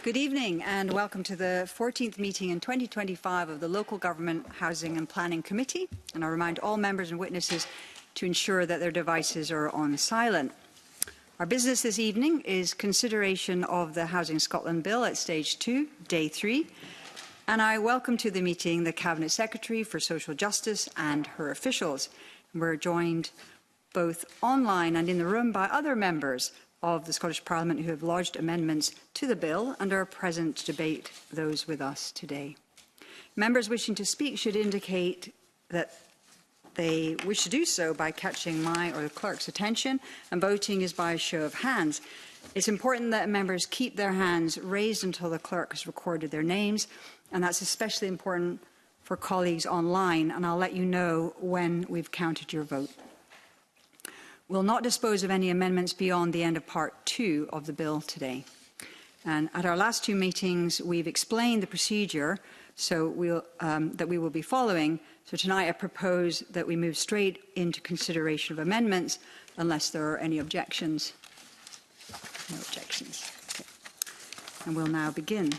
Good evening and welcome to the 14th meeting in 2025 of the Local Government Housing and Planning Committee. And I remind all members and witnesses to ensure that their devices are on silent. Our business this evening is consideration of the Housing Scotland Bill at Stage 2, Day 3. And I welcome to the meeting the Cabinet Secretary for Social Justice and her officials. We're joined both online and in the room by other members of the Scottish Parliament who have lodged amendments to the bill and are present to debate those with us today. Members wishing to speak should indicate that they wish to do so by catching my or the clerk's attention, and voting is by a show of hands. It's important that members keep their hands raised until the clerk has recorded their names, and that's especially important for colleagues online, and I'll let you know when we've counted your vote. We'll not dispose of any amendments beyond the end of Part 2 of the bill today. And at our last two meetings, we've explained the procedure that we will be following. So tonight I propose that we move straight into consideration of amendments unless there are any objections. No objections. Okay. And we'll now begin.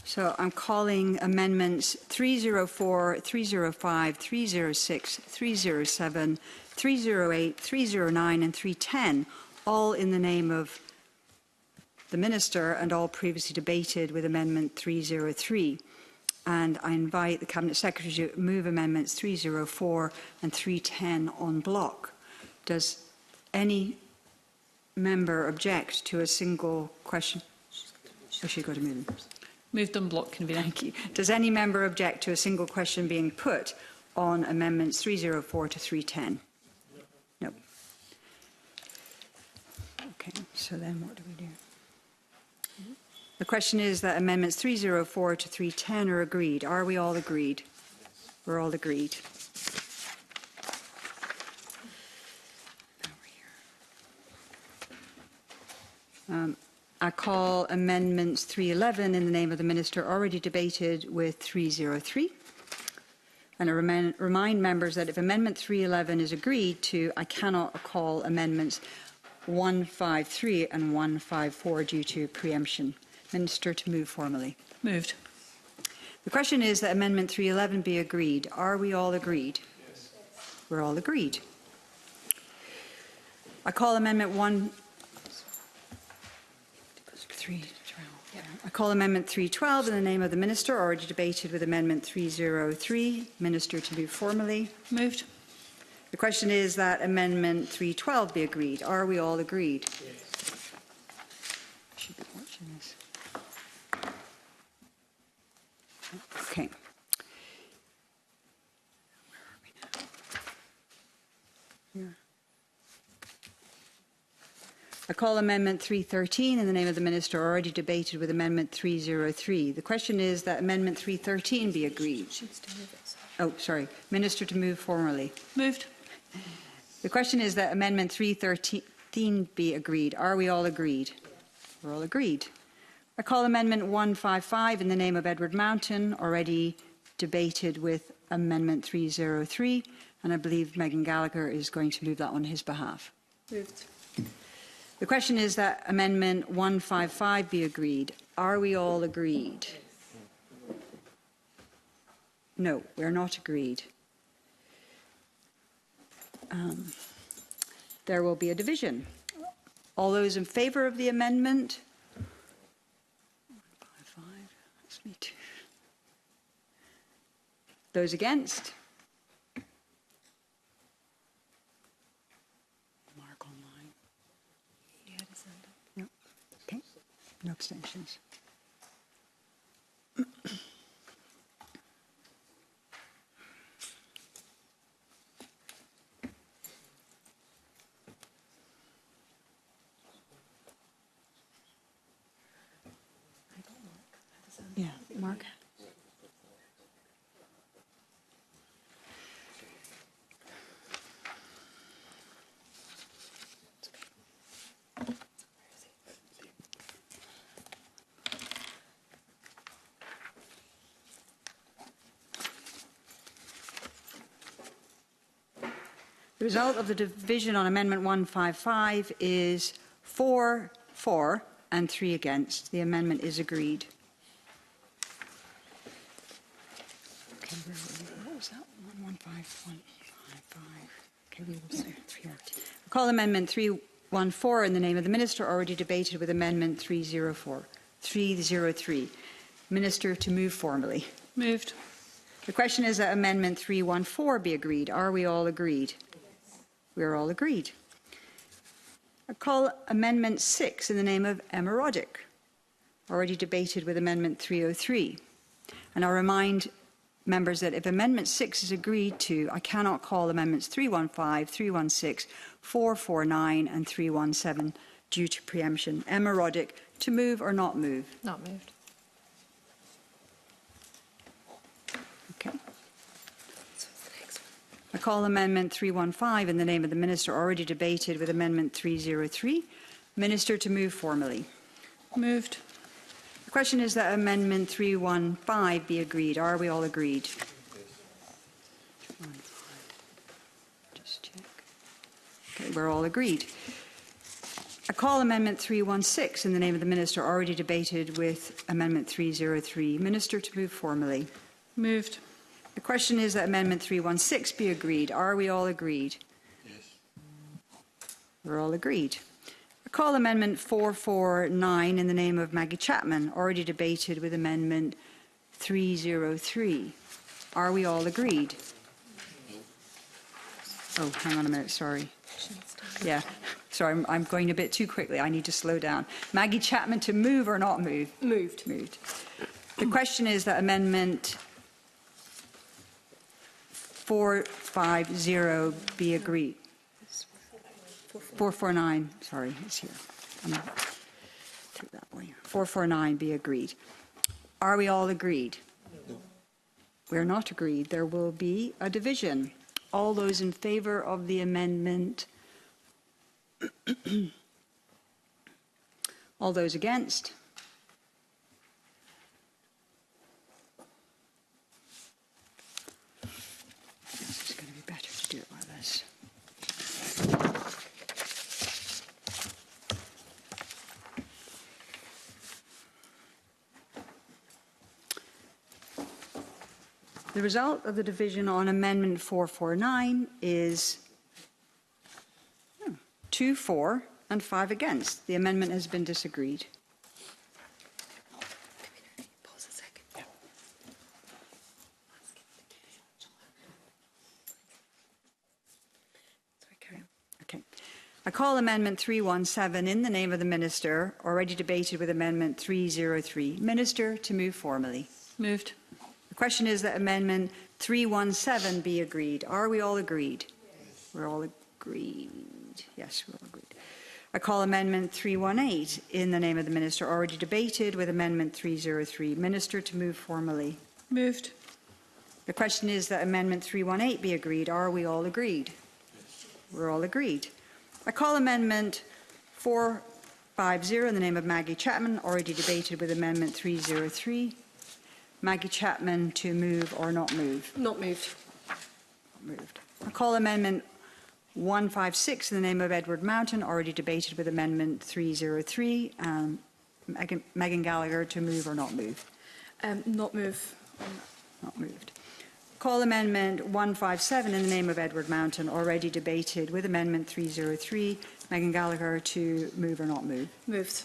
So I'm calling amendments 304, 305, 306, 307, 308, 309 and 310, all in the name of the Minister and all previously debated with Amendment 303. And I invite the Cabinet Secretary to move amendments 304 and 310 en bloc. Does any member object to a single question? Oh, she's got to move them. Moved en bloc, Convener. Thank you. Does any member object to a single question being put on amendments 304 to 310? No. Okay, so then what do we do? The question is that amendments 304 to 310 are agreed. Are we all agreed? We're all agreed. I call amendments 311 in the name of the Minister already debated with 303. And I remind members that if Amendment 311 is agreed to, I cannot call amendments 153 and 154 due to preemption. Minister to move formally. Moved. The question is that Amendment 311 be agreed. Are we all agreed? Yes. We're all agreed. I call Amendment 312 in the name of the Minister, already debated with Amendment 303. Minister to move formally. Moved. The question is that Amendment 312 be agreed. Are we all agreed? Yes. Should be watching this. Okay. Where are we now? Here. I call Amendment 313 in the name of the Minister, already debated with Amendment 303. The question is that Amendment 313 be agreed. Oh, sorry. Minister to move formally. Moved. The question is that Amendment 313 be agreed. Are we all agreed? We're all agreed. I call Amendment 155 in the name of Edward Mountain, already debated with Amendment 303, and I believe Megan Gallagher is going to move that on his behalf. Moved. The question is that Amendment 155 be agreed. Are we all agreed? No, we're not agreed. There will be a division. All those in favour of the amendment? 155, that's me too. Those against? Mark online. No. Okay. No abstentions. Yeah, Mark. The result of the division on Amendment 155 is 4 for and 3 against. The amendment is agreed. Okay, what was that? 155. Okay, we will say 3. Call Amendment 314 in the name of the Minister, already debated with Amendment 303. Minister to move formally. Moved. The question is that Amendment 314 be agreed. Are we all agreed? We are all agreed. I call Amendment 6 in the name of Emma Roddick, already debated with Amendment 303. And I'll remind members that if Amendment 6 is agreed to, I cannot call Amendments 315, 316, 449 and 317 due to preemption. Emma Roddick, to move or not move? Not moved. Okay. I call Amendment 315 in the name of the Minister, already debated with Amendment 303. Minister to move formally. Moved. The question is that Amendment 315 be agreed. Are we all agreed? Just check. Okay, we're all agreed. I call Amendment 316 in the name of the Minister, already debated with Amendment 303. Minister to move formally. Moved. The question is that Amendment 316 be agreed. Are we all agreed? Yes. We're all agreed. I call Amendment 449 in the name of Maggie Chapman, already debated with Amendment 303. Are we all agreed? Oh, hang on a minute, sorry. Yeah, sorry, I'm going a bit too quickly. I need to slow down. Maggie Chapman to move or not move? Moved. Moved. The question is that Amendment 450 be agreed. 449, sorry, it's here. Through that way. 449 be agreed. Are we all agreed? No. We're not agreed. There will be a division. All those in favour of the amendment? All those against? This is going to be better to do it like this. The result of the division on Amendment 449 is 2 for and 5 against. The amendment has been disagreed. Pause a second. Sorry, carry on. Okay. I call Amendment 317 in the name of the Minister, already debated with Amendment 303. Minister to move formally. Moved. The question is that Amendment 317 be agreed. Are we all agreed? Yes. We're all agreed. Yes, we're all agreed. I call Amendment 318 in the name of the Minister, already debated with Amendment 303. Minister to move formally. Moved. The question is that Amendment 318 be agreed. Are we all agreed? Yes. We're all agreed. I call Amendment 450 in the name of Maggie Chapman, already debated with Amendment 303. Maggie Chapman to move or not move? Not moved. Moved. I call Amendment 156 in the name of Edward Mountain, already debated with Amendment 303. Megan Gallagher to move or not move? Not move. Not moved. Call Amendment 157 in the name of Edward Mountain, already debated with Amendment 303. Megan Gallagher to move or not move? Moved.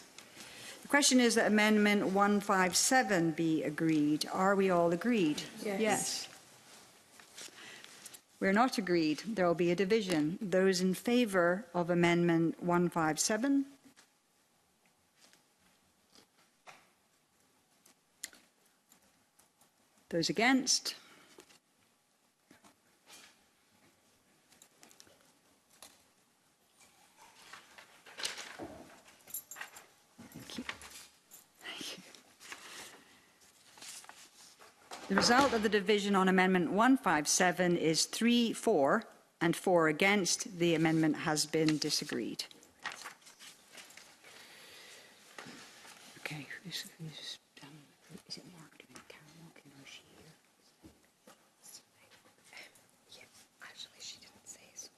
The question is that Amendment 157 be agreed. Are we all agreed? Yes. Yes. We're not agreed. There will be a division. Those in favour of Amendment 157? Those against? Thank you. Thank you. The result of the division on Amendment 157 is 3 for and 4 against. The amendment has been disagreed. Okay, is it marked in Karen Walking or is she here? Yeah, actually, she didn't say so.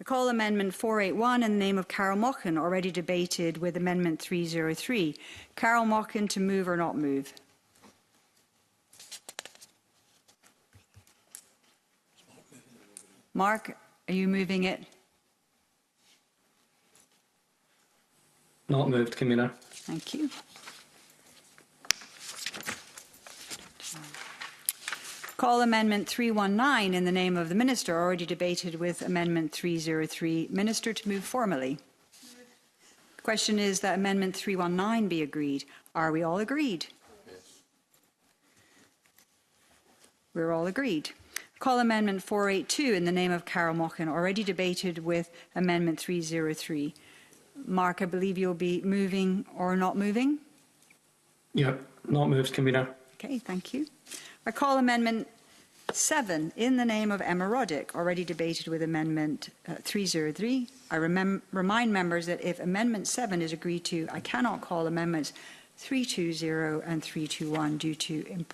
Call Amendment 481 in the name of Carol Mochan, already debated with Amendment 303. Carol Mochan, to move or not move? Mark, are you moving it? Not moved, Convener. Thank you. Call Amendment 319 in the name of the Minister, already debated with Amendment 303. Minister, to move formally. The question is that Amendment 319 be agreed. Are we all agreed? Yes. We're all agreed. Call Amendment 482 in the name of Carol Mochan, already debated with Amendment 303. Mark, I believe you'll be moving or not moving? Yep, not moved, Convener. Okay, thank you. I call Amendment 7 in the name of Emma Roddick, already debated with Amendment 303. I remind members that if Amendment 7 is agreed to, I cannot call Amendments 320 and 321 due to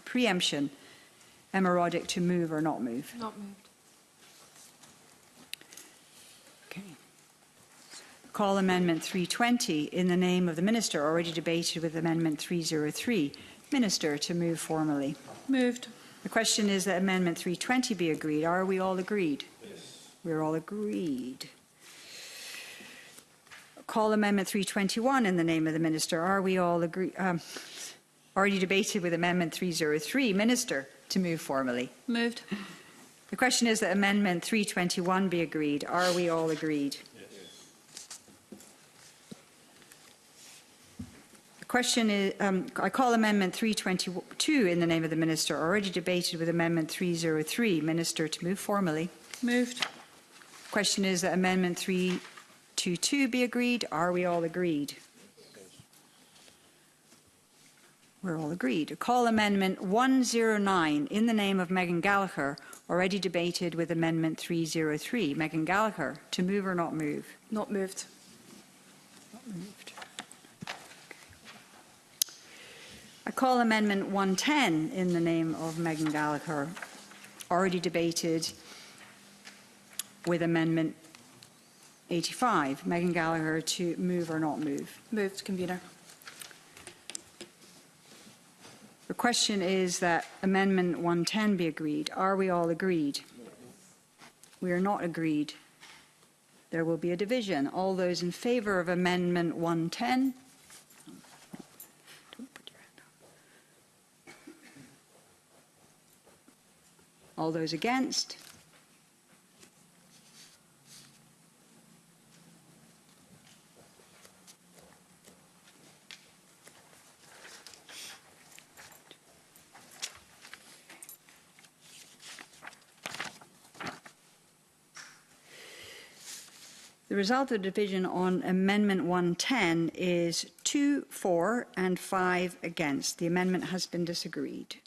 preemption. Emma Roddick, to move or not move? Not moved. Okay. Call Amendment 320 in the name of the Minister, already debated with Amendment 303. Minister, to move formally. Moved. The question is that Amendment 320 be agreed. Are we all agreed? Yes. We're all agreed. Call Amendment 321 in the name of the Minister. Are we all agreed? Already debated with Amendment 303. Minister, to move formally. Moved. The question is that Amendment 321 be agreed. Are we all agreed? Question is, I call Amendment 322 in the name of the Minister, already debated with Amendment 303. Minister, to move formally. Moved. Question is that Amendment 322 be agreed. Are we all agreed? We're all agreed. Call Amendment 109 in the name of Megan Gallagher, already debated with Amendment 303. Megan Gallagher, to move or not move? Not moved. Not moved. I call Amendment 110 in the name of Megan Gallagher, already debated with Amendment 85. Megan Gallagher, to move or not move? Moved, Convener. The question is that Amendment 110 be agreed. Are we all agreed? We are not agreed. There will be a division. All those in favour of Amendment 110? All those against? The result of the division on Amendment 110 is 2 for and 5 against. The amendment has been disagreed.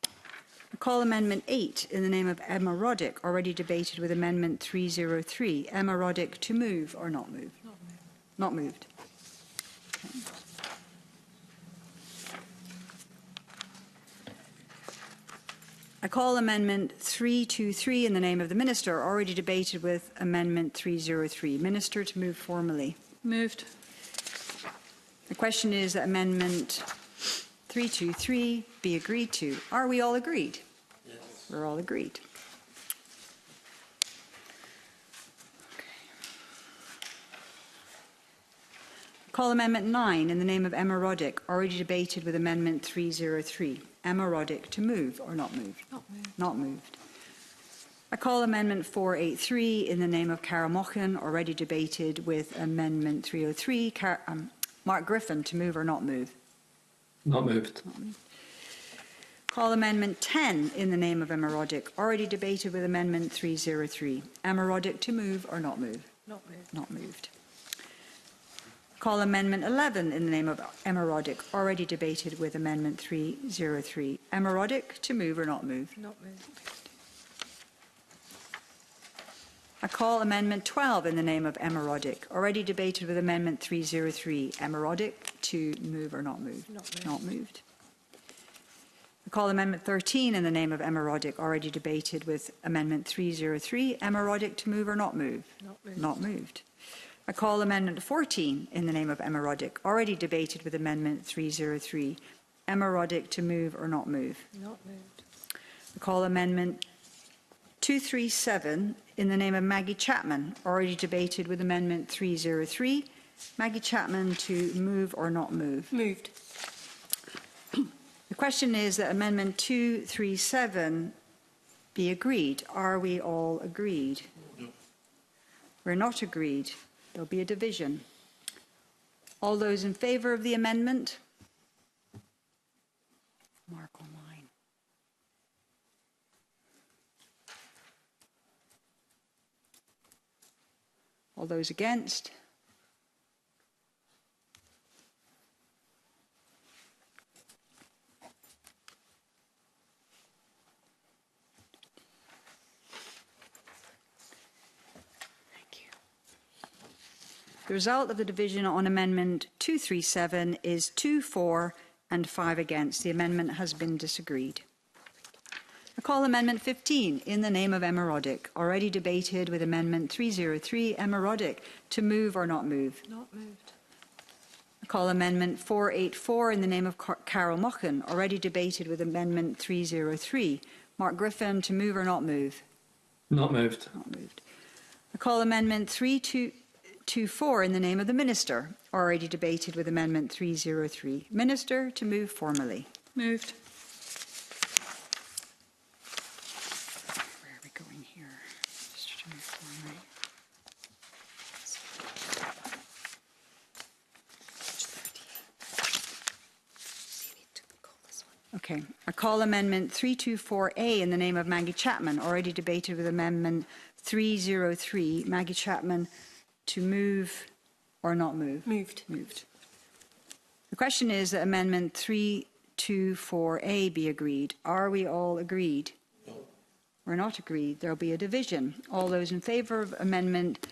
I call Amendment 8 in the name of Emma Roddick, already debated with Amendment 303. Emma Roddick, to move or not move? Not moved. Not moved. Okay. I call Amendment 323 in the name of the Minister, already debated with Amendment 303. Minister, to move formally. Moved. The question is that Amendment 323 be agreed to. Are we all agreed? Yes. We're all agreed. Okay. Call Amendment 9 in the name of Emma Roddick, already debated with Amendment 303. Emma Roddick, to move or not move? Not moved. Not moved. I call Amendment 483 in the name of Carol Mochan, already debated with Amendment 303. Mark Griffin, to move or not move? Not moved. Not moved. Call Amendment 10 in the name of Emma Roddick, already debated with Amendment 303. Emma Roddick, to move or not move? Not moved. Not moved. Call Amendment 11 in the name of Emma Roddick, already debated with Amendment 303. Emma Roddick, to move or not move? Not moved. I call Amendment 12 in the name of Emma Roddick, already debated with Amendment 303. Emma Roddick, to move or not move? Not moved. Not moved. I call Amendment 13 in the name of Emma Roddick, already debated with Amendment 303. Emma Roddick to move or not move? Not moved. Not moved. I call Amendment 14 in the name of Emma Roddick, already debated with Amendment 303. Emma Roddick to move or not move? Not moved. I call Amendment 237 in the name of Maggie Chapman, already debated with Amendment 303. Maggie Chapman to move or not move? Moved. The question is that Amendment 237 be agreed. Are we all agreed? No. We're not agreed. There'll be a division. All those in favour of the amendment? Mark on mine. All those against? The result of the division on Amendment 237 is 2 for and 5 against. The amendment has been disagreed. I call Amendment 15 in the name of Emma Roddick, already debated with Amendment 303. Emma Roddick to move or not move? Not moved. I call Amendment 484 in the name of Carol Mochan, already debated with Amendment 303. Mark Griffin to move or not move? Not moved. Not moved. I call Amendment 324 in the name of the Minister, already debated with Amendment 303. Minister to move formally. Moved. Where are we going here? Minister to move formally. Okay. I call Amendment 324A in the name of Maggie Chapman, already debated with Amendment 303. Maggie Chapman to move or not move? Moved. Moved. The question is that Amendment 324A be agreed. Are we all agreed? No. We're not agreed. There will be a division. All those in favour of Amendment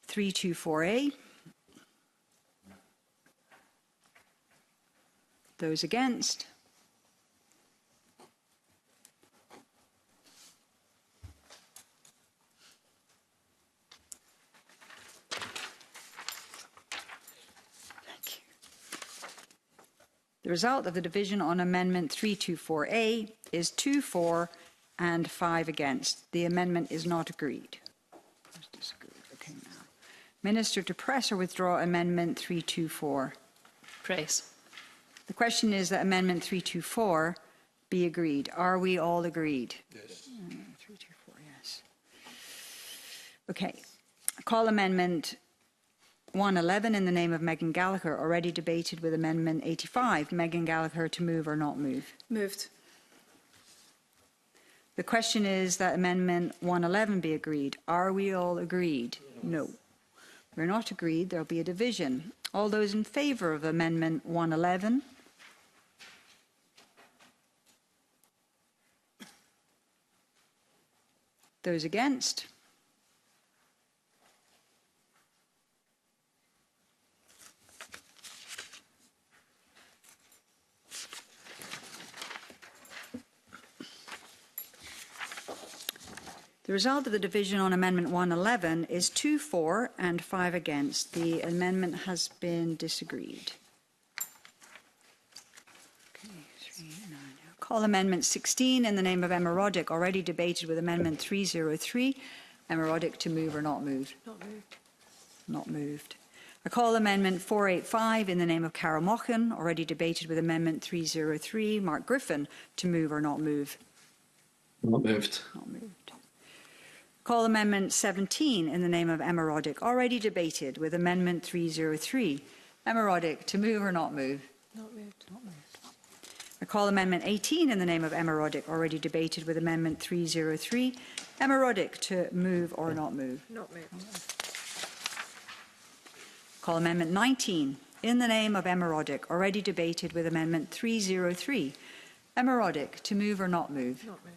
324A? Those against? The result of the division on Amendment 324A is 2 for and 5 against. The amendment is not agreed. Okay, now. Minister to press or withdraw Amendment 324? Press. The question is that Amendment 324 be agreed. Are we all agreed? Yes. 324, yes. Okay. Call Amendment 111 in the name of Megan Gallagher, already debated with Amendment 85. Megan Gallagher to move or not move? Moved. The question is that Amendment 111 be agreed. Are we all agreed? No. We're not agreed. There'll be a division. All those in favour of Amendment 111? Those against? The result of the division on Amendment 111 is 2 for and 5 against. The amendment has been disagreed. Call Amendment 16 in the name of Emma Roddick, already debated with Amendment 303. Emma Roddick to move or not move? Not moved. Not moved. I call Amendment 485 in the name of Carol Mochan, already debated with Amendment 303. Mark Griffin to move or not move? Not moved. Not moved. Call Amendment 17 in the name of Emma Roddick, already debated with Amendment 303. Emma Roddick to move or not move? Not moved. Not moved. I call Amendment 18 in the name of Emma Roddick, already debated with Amendment 303. Emma Roddick to move or not move? Not moved. Call Amendment 19 in the name of Emma Roddick, already debated with Amendment 303. Emma Roddick to move or not move? Not moved.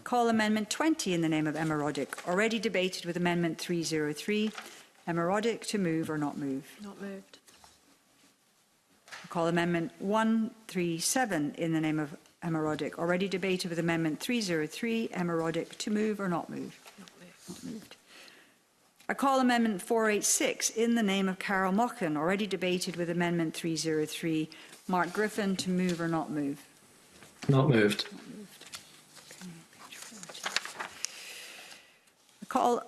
Call Amendment 20 in the name of Emma Roddick, already debated with Amendment 303. Emma Roddick to move or not move? Not moved. Call Amendment 137 in the name of Emma Roddick, already debated with Amendment 303. Emma Roddick, to move or not move? Not moved. I call Amendment 486 in the name of Carol Mochan, already debated with Amendment 303. Mark Griffin, to move or not move? Not moved. Not moved. Okay, page 40. I call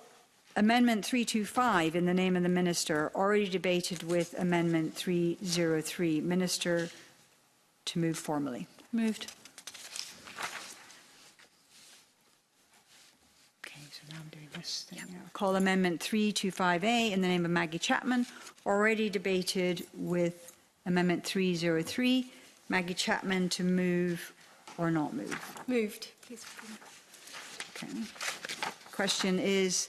Amendment 325 in the name of the Minister, already debated with Amendment 303. Minister, to move formally. Moved. Okay, so now I'm doing this thing. Yeah. Call Amendment 325A in the name of Maggie Chapman, already debated with Amendment 303. Maggie Chapman, to move or not move? Moved. Please. Okay. Question is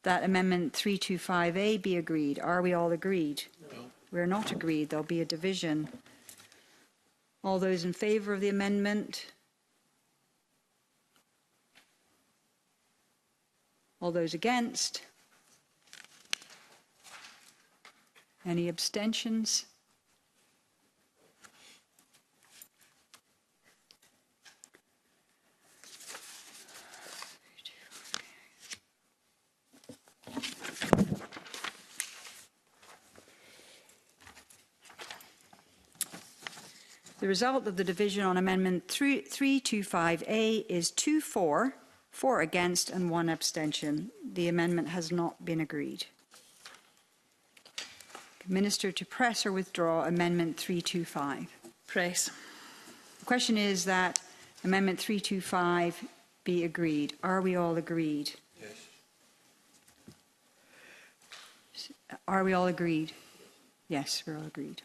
that Amendment 325A be agreed. Are we all agreed? No. We're not agreed. There'll be a division. All those in favour of the amendment? All those against? Any abstentions? The result of the division on Amendment 325A is 2 for, 4 against and 1 abstention. The amendment has not been agreed. Minister, to press or withdraw Amendment 325. Press. The question is that Amendment 325 be agreed. Are we all agreed? Yes. Are we all agreed? Yes, we're all agreed.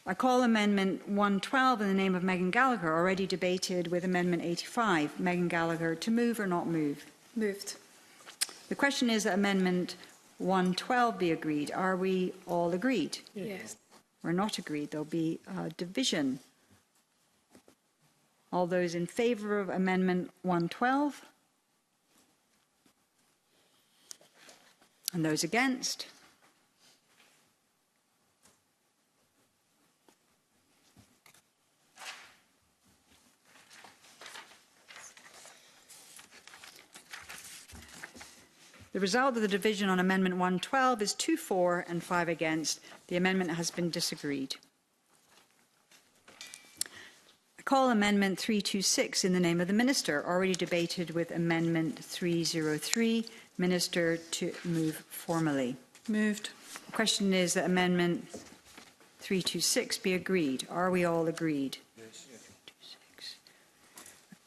I call Amendment 112 in the name of Megan Gallagher, already debated with Amendment 85. Megan Gallagher, to move or not move? Moved. The question is that Amendment 112 be agreed. Are we all agreed? Yes. We're not agreed. There'll be a division. All those in favour of Amendment 112? And those against? The result of the division on Amendment 112 is 2 for and 5 against. The amendment has been disagreed. I call Amendment 326 in the name of the Minister, already debated with Amendment 303. Minister, to move formally. Moved. The question is that Amendment 326 be agreed. Are we all agreed? Yes.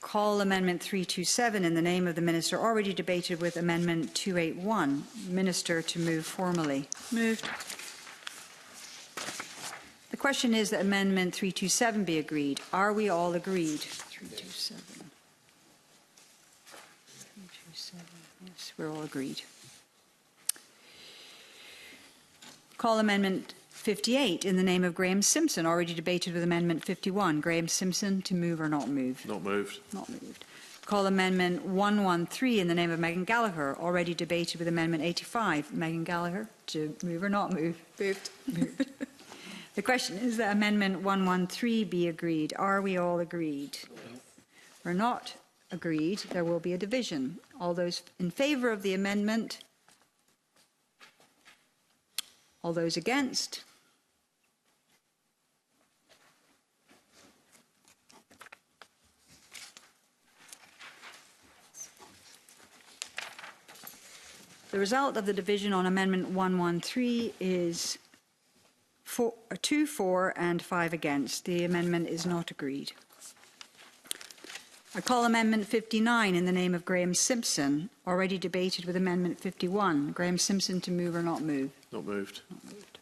Call Amendment 327 in the name of the Minister, already debated with Amendment 281. Minister, to move formally. Moved. The question is that Amendment 327 be agreed. Are we all agreed? 327. 327. Yes, we're all agreed. Call Amendment 58 in the name of Graham Simpson, already debated with Amendment 51. Graham Simpson, to move or not move? Not moved. Not moved. Call Amendment 113 in the name of Megan Gallagher, already debated with Amendment 85. Megan Gallagher, to move or not move? Moved. The question is that Amendment 113 be agreed. Are we all agreed? We're not agreed. There will be a division. All those in favour of the amendment? All those against? The result of the division on Amendment 113 is 2 for and 5 against. The amendment is not agreed. I call Amendment 59 in the name of Graham Simpson, already debated with Amendment 51. Graham Simpson, to move or not move? Not moved. Not moved.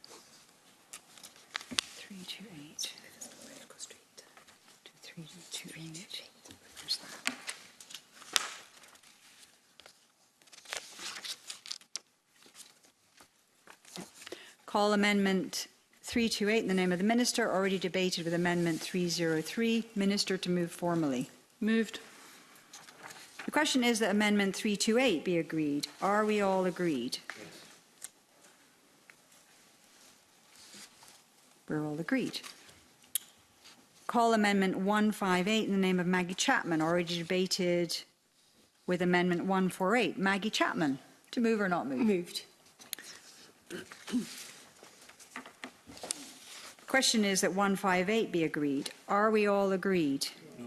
328. 328. Where's that? Call Amendment 328 in the name of the Minister, already debated with Amendment 303. Minister, to move formally. Moved. The question is that Amendment 328 be agreed. Are we all agreed? We're all agreed. Call Amendment 158 in the name of Maggie Chapman, already debated with Amendment 148. Maggie Chapman, to move or not move? Moved. Question is that 158 be agreed. Are we all agreed? No.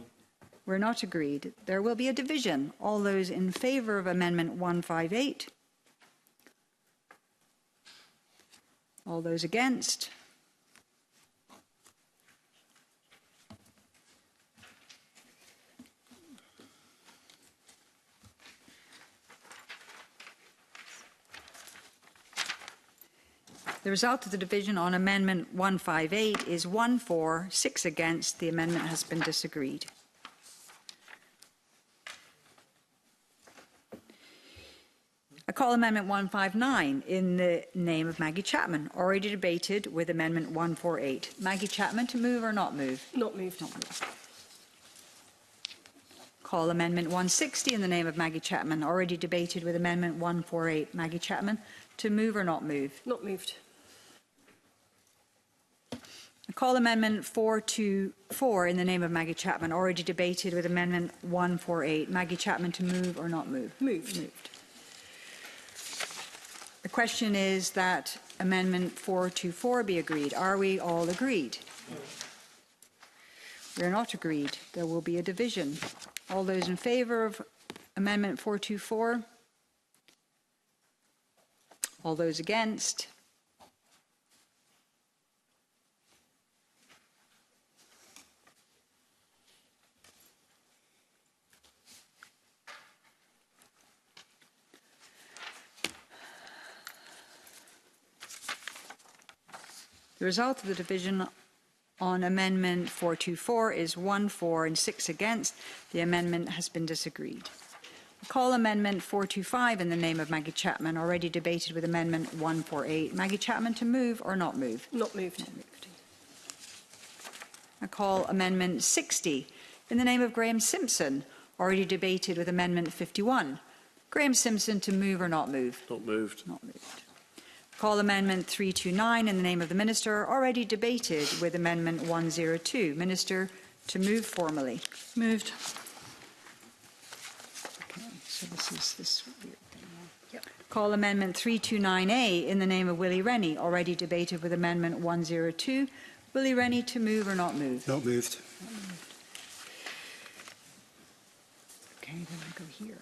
We're not agreed. There will be a division. All those in favour of Amendment 158? All those against? The result of the division on Amendment 158 is 1 for, 6 against. The amendment has been disagreed. I call Amendment 159 in the name of Maggie Chapman, already debated with Amendment 148. Maggie Chapman, to move or not move? Not moved. Not move. Call Amendment 160 in the name of Maggie Chapman, already debated with Amendment 148. Maggie Chapman, to move or not move? Not moved. I call Amendment 424 in the name of Maggie Chapman, already debated with Amendment 148. Maggie Chapman, to move or not move? Moved. Moved. The question is that Amendment 424 be agreed. Are we all agreed? We are not agreed. There will be a division. All those in favour of Amendment 424? All those against? The result of the division on Amendment 424 is 1 for and 6 against. The amendment has been disagreed. I call Amendment 425 in the name of Maggie Chapman, already debated with Amendment 148. Maggie Chapman, to move or not move? Not moved. Not moved. I call Amendment 60 in the name of Graham Simpson, already debated with Amendment 51. Graham Simpson, to move or not move? Not moved. Not moved. Call Amendment 329 in the name of the Minister, already debated with Amendment 102. Minister, to move formally. Moved. Okay, so this is this weird thing now. Yep. Call Amendment 329A in the name of Willie Rennie, already debated with Amendment 102. Willie Rennie, to move or not move? Not moved. Okay, then I go here.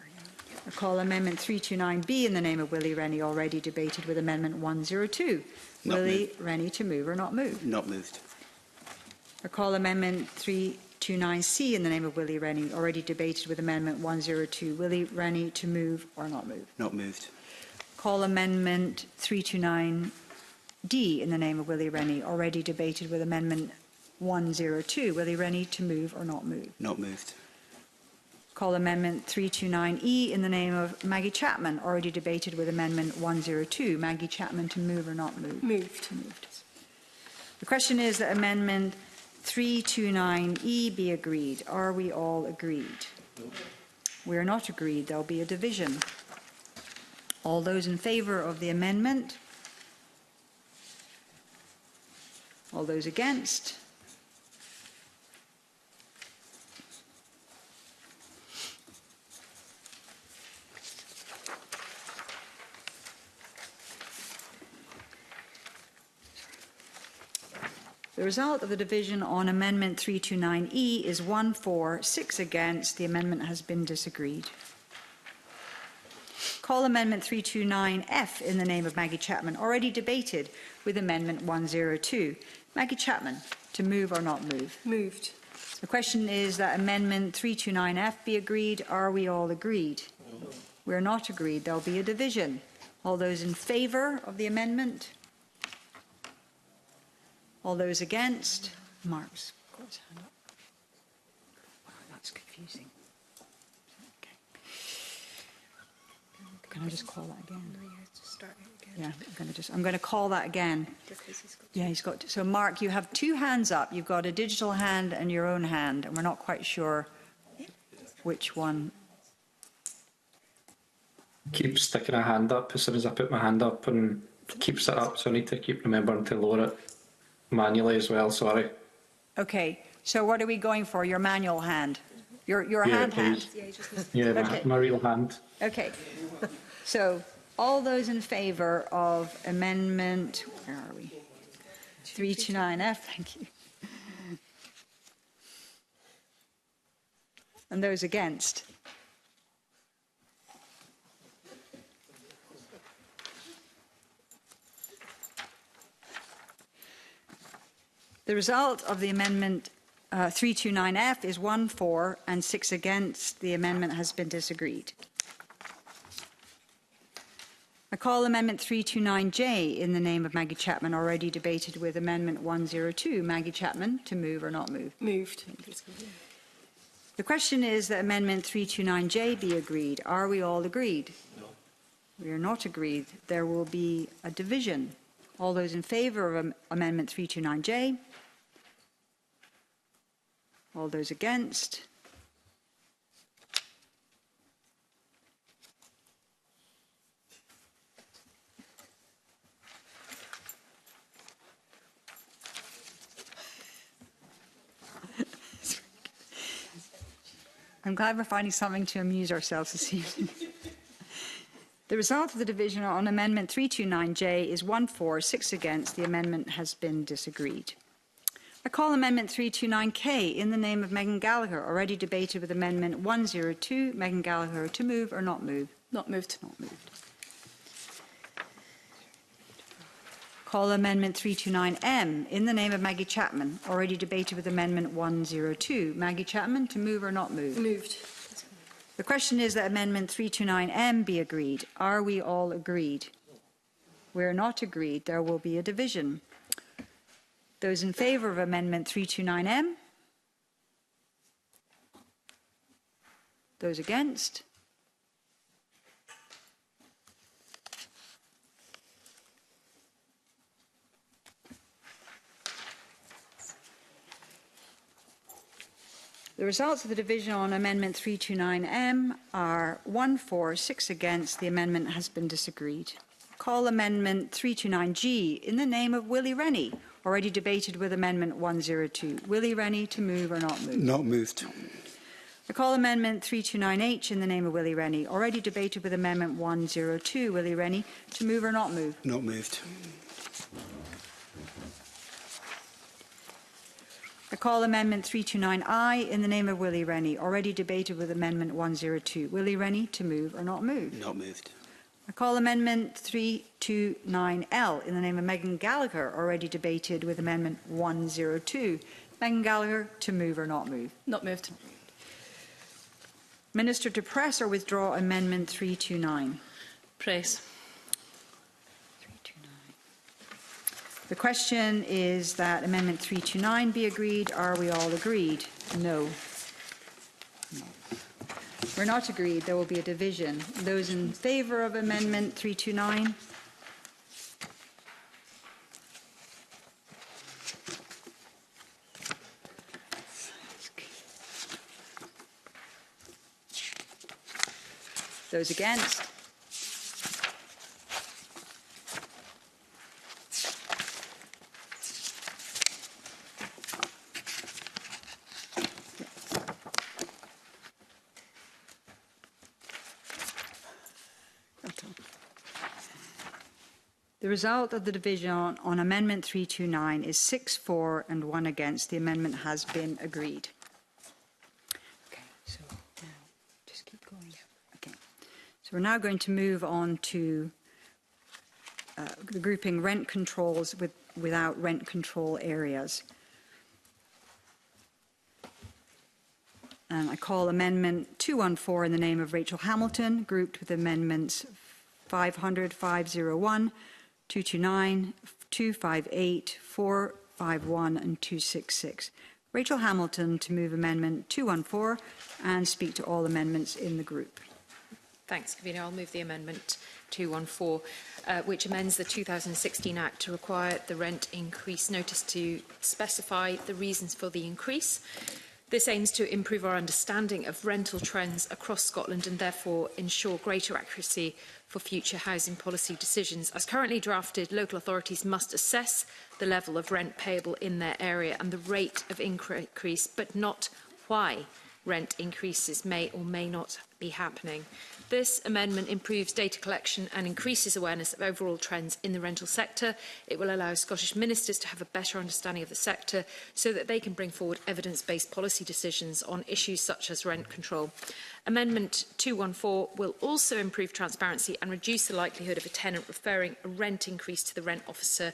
I call Amendment 329B in the name of Willie Rennie, already debated with Amendment 102. Not Willie Rennie, to move or not move? Not moved. I call Amendment 329C in the name of Willie Rennie, already debated with Amendment 102. Willie Rennie, to move or not move? Not moved. Call Amendment 329D in the name of Willie Rennie, already debated with Amendment 102. Willie Rennie, to move or not move? Not moved. Call Amendment 329E in the name of Maggie Chapman, already debated with Amendment 102. Maggie Chapman, to move or not move? Moved. Moved. The question is that Amendment 329E be agreed. Are we all agreed? We are not agreed. There will be a division. All those in favour of the amendment? All those against? The result of the division on Amendment 329E is 1 for, 6 against. The amendment has been disagreed. Call Amendment 329F in the name of Maggie Chapman, already debated with Amendment 102. Maggie Chapman, to move or not move? Moved. The question is that Amendment 329F be agreed. Are we all agreed? No. We are not agreed. There will be a division. All those in favour of the amendment? All those against? Mark's got his hand up. Wow, that's confusing. Okay. Can I just call that again? No, you have to start it Yeah, again. I'm going to call that again. Because he's got Yeah, he's got to, so Mark, you have 2 hands up. You've got a digital hand and your own hand, and we're not quite sure which one. Keep sticking a hand up as soon as I put my hand up and keeps it up, so I need to keep remembering to lower it. Manually as well, sorry. Okay, so what are we going for? Your manual hand? Your Yeah, hand? please. Yeah, you just need Yeah, Okay. my real hand. Okay. So all those in favour of amendment, where are we? 329F, thank you. And those against? The result of the amendment 329F is 1 for and 6 against. The amendment has been disagreed. I call Amendment 329J in the name of Maggie Chapman, already debated with Amendment 102. Maggie Chapman, to move or not move? moved. The question is that Amendment 329J be agreed. Are we all agreed? No. We are not agreed. There will be a division. All those in favour of Amendment 329J? All those against? I'm glad we're finding something to amuse ourselves this evening. The result of the division on Amendment 329J is 1 for, 6 against. The amendment has been disagreed. I call Amendment 329K in the name of Megan Gallagher, already debated with Amendment 102. Megan Gallagher, to move or not move? Not moved. Not moved. Call Amendment 329M in the name of Maggie Chapman, already debated with Amendment 102. Maggie Chapman, to move or not move? Moved. The question is that Amendment 329M be agreed. Are we all agreed? We're not agreed. There will be a division. Those in favour of Amendment 329M? Those against? The results of the division on Amendment 329M are 1 for, 6 against. The amendment has been disagreed. Call Amendment 329G in the name of Willie Rennie, already debated with Amendment 102. Willie Rennie, to move or not move? Not moved. I call Amendment 329H in the name of Willie Rennie, already debated with Amendment 102. Willie Rennie, to move or not move? Not moved. I call Amendment 329I in the name of Willie Rennie, already debated with Amendment 102. Willie Rennie, to move or not move? Not moved. I call Amendment 329L in the name of Megan Gallagher, already debated with Amendment 102. Megan Gallagher, to move or not move? Not moved. Minister, to press or withdraw Amendment 329? Press. 329. The question is that Amendment 329 be agreed. Are we all agreed? No. We're not agreed. There will be a division. Those in favour of Amendment 329? Those against? The result of the division on Amendment 329 is 6 for and 1 against. The amendment has been agreed. Okay, so now just keep going. Okay, so we're now going to move on to the grouping rent controls without rent control areas. And I call Amendment 214 in the name of Rachel Hamilton, grouped with amendments 500, 501, 229, 258, 451 and 266. Rachel Hamilton to move Amendment 214 and speak to all amendments in the group. Thanks, Convener. I'll move the Amendment 214, which amends the 2016 Act to require the rent increase notice to specify the reasons for the increase. This aims to improve our understanding of rental trends across Scotland and therefore ensure greater accuracy for future housing policy decisions. As currently drafted, local authorities must assess the level of rent payable in their area and the rate of increase, but not why rent increases may or may not be happening. This amendment improves data collection and increases awareness of overall trends in the rental sector. It will allow Scottish ministers to have a better understanding of the sector so that they can bring forward evidence-based policy decisions on issues such as rent control. Amendment 214 will also improve transparency and reduce the likelihood of a tenant referring a rent increase to the rent officer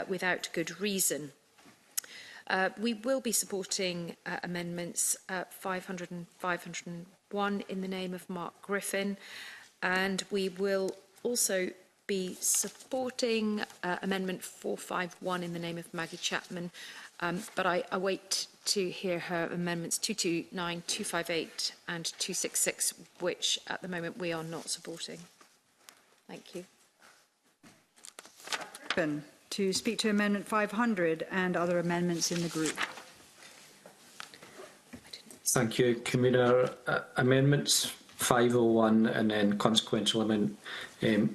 without good reason. We will be supporting amendments 500 and 501 in the name of Mark Griffin, and we will also be supporting Amendment 451 in the name of Maggie Chapman, but I await to hear her amendments 229, 258 and 266, which at the moment we are not supporting. Thank you. Griffin, to speak to Amendment 500 and other amendments in the group. Thank you, Convener. Amendments 501 and then consequential amendment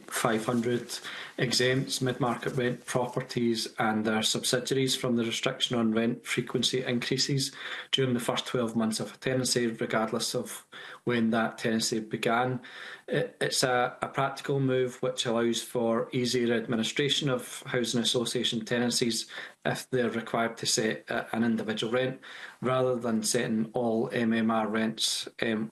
500 exempts mid-market rent properties and their subsidiaries from the restriction on rent frequency increases during the first 12 months of a tenancy, regardless of when that tenancy began. It's a practical move which allows for easier administration of housing association tenancies if they're required to set an individual rent, rather than setting all MMR rents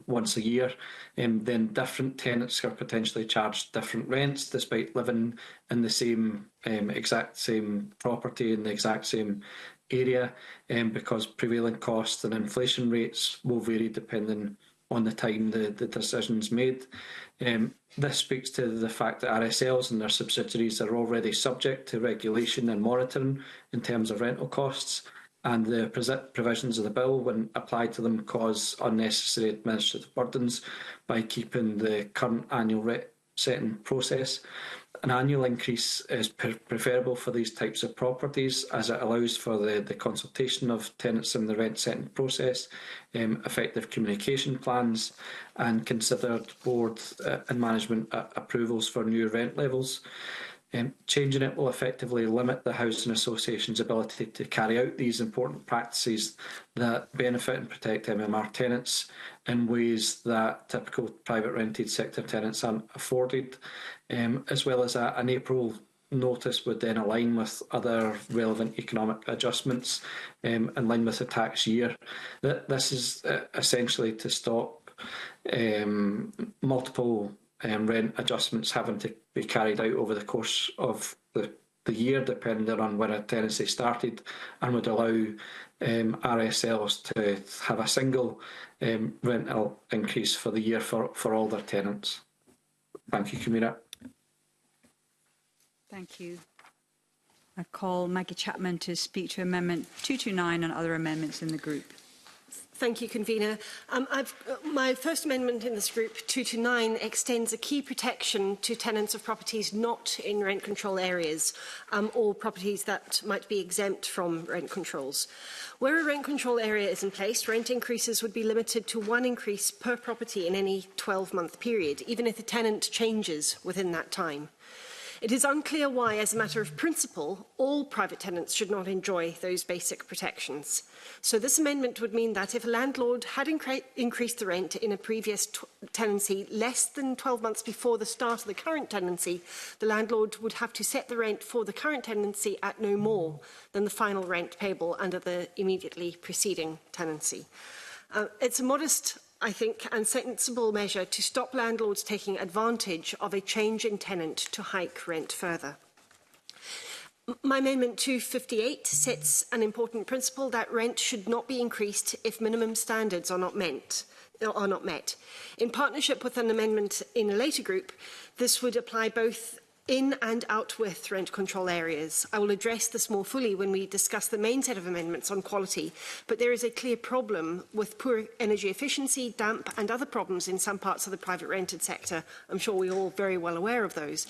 once a year. Then different tenants are potentially charged different rents despite living in the same exact same property in the exact same area, because prevailing costs and inflation rates will vary depending on the time the decision's made. This speaks to the fact that RSLs and their subsidiaries are already subject to regulation and monitoring in terms of rental costs, and the provisions of the bill, when applied to them, cause unnecessary administrative burdens by keeping the current annual rate setting process. An annual increase is preferable for these types of properties, as it allows for the consultation of tenants in the rent setting process, effective communication plans, and considered board and management approvals for new rent levels. Changing it will effectively limit the housing association's ability to carry out these important practices that benefit and protect MMR tenants in ways that typical private rented sector tenants aren't afforded, as well as an April notice would then align with other relevant economic adjustments in line with the tax year. This is essentially to stop multiple rent adjustments having to be carried out over the course of the year, depending on when a tenancy started, and would allow RSLs to have a single rental increase for the year for all their tenants. Thank you, Convener. Thank you. I call Maggie Chapman to speak to Amendment 229 and other amendments in the group. Thank you, Convener. My first amendment in this group, 229, extends a key protection to tenants of properties not in rent control areas or properties that might be exempt from rent controls. Where a rent control area is in place, rent increases would be limited to one increase per property in any 12-month period, even if the tenant changes within that time. It is unclear why, as a matter of principle, all private tenants should not enjoy those basic protections. So this amendment would mean that if a landlord had increased the rent in a previous tenancy less than 12 months before the start of the current tenancy, the landlord would have to set the rent for the current tenancy at no more than the final rent payable under the immediately preceding tenancy. It's a modest, I think, and sensible measure to stop landlords taking advantage of a change in tenant to hike rent further. My Amendment 258 sets an important principle that rent should not be increased if minimum standards are not met. In partnership with an amendment in a later group, this would apply both in and out with rent control areas. I will address this more fully when we discuss the main set of amendments on quality, but there is a clear problem with poor energy efficiency, damp and other problems in some parts of the private rented sector. I'm sure we're all very well aware of those.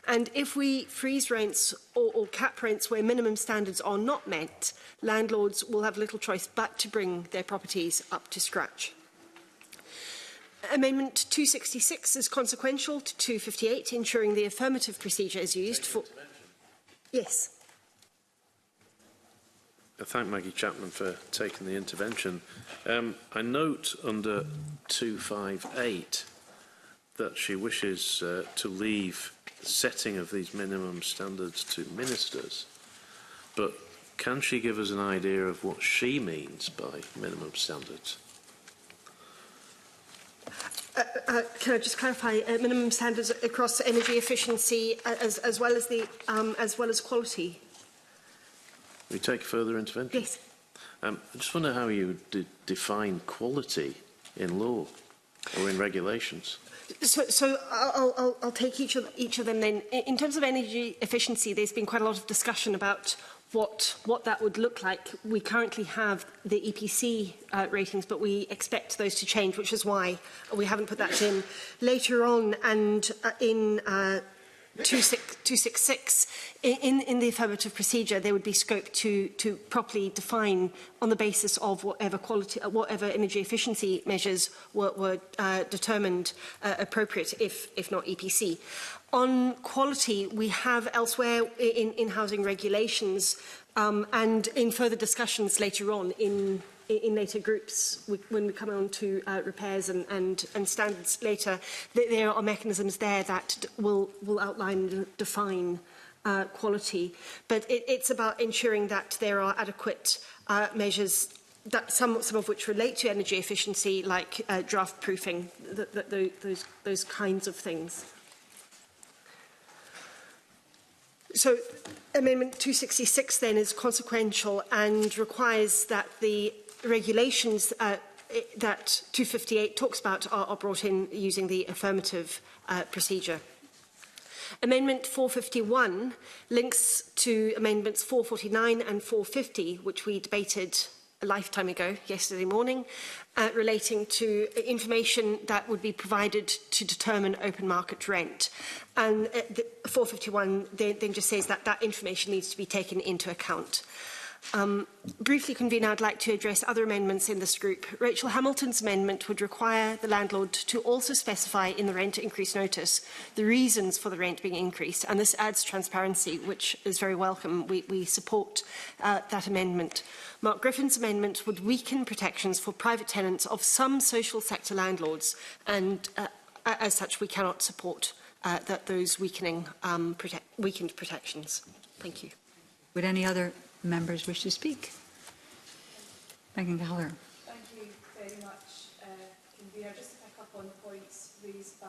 And if we freeze rents or cap rents where minimum standards are not met, landlords will have little choice but to bring their properties up to scratch. Amendment 266 is consequential to 258, ensuring the affirmative procedure is used for... Yes. I thank Maggie Chapman for taking the intervention. I note under 258 that she wishes to leave the setting of these minimum standards to ministers, but can she give us an idea of what she means by minimum standards? Can I just clarify? Minimum standards across energy efficiency as well as quality. Will you take further intervention? Yes. I just wonder how you define quality in law or in regulations. So I'll take each of them then. In terms of energy efficiency, there's been quite a lot of discussion about what that would look like. We currently have the EPC ratings, but we expect those to change, which is why we haven't put that in. Later on, and in 266, in the affirmative procedure, there would be scope to properly define on the basis of whatever energy efficiency measures were determined appropriate, if not EPC. On quality, we have elsewhere in housing regulations and in further discussions later on in later groups, when we come on to repairs and standards later, there are mechanisms there that will outline and define quality. But it's about ensuring that there are adequate measures, that some of which relate to energy efficiency, like draft proofing, those kinds of things. So Amendment 266 then is consequential and requires that the regulations that 258 talks about are brought in using the affirmative procedure. Amendment 451 links to Amendments 449 and 450, which we debated a lifetime ago, yesterday morning, relating to information that would be provided to determine open market rent. And 451 then just says that that information needs to be taken into account. Briefly, Convener, I'd like to address other amendments in this group. Rachel Hamilton's amendment would require the landlord to also specify in the rent increase notice the reasons for the rent being increased, and this adds transparency, which is very welcome. We support that amendment. Mark Griffin's amendment would weaken protections for private tenants of some social sector landlords, and as such we cannot support those weakened protections. Thank you. Would any other members wish to speak? Megan Gallagher. Thank you very much, Convener. Just to pick up on the points raised by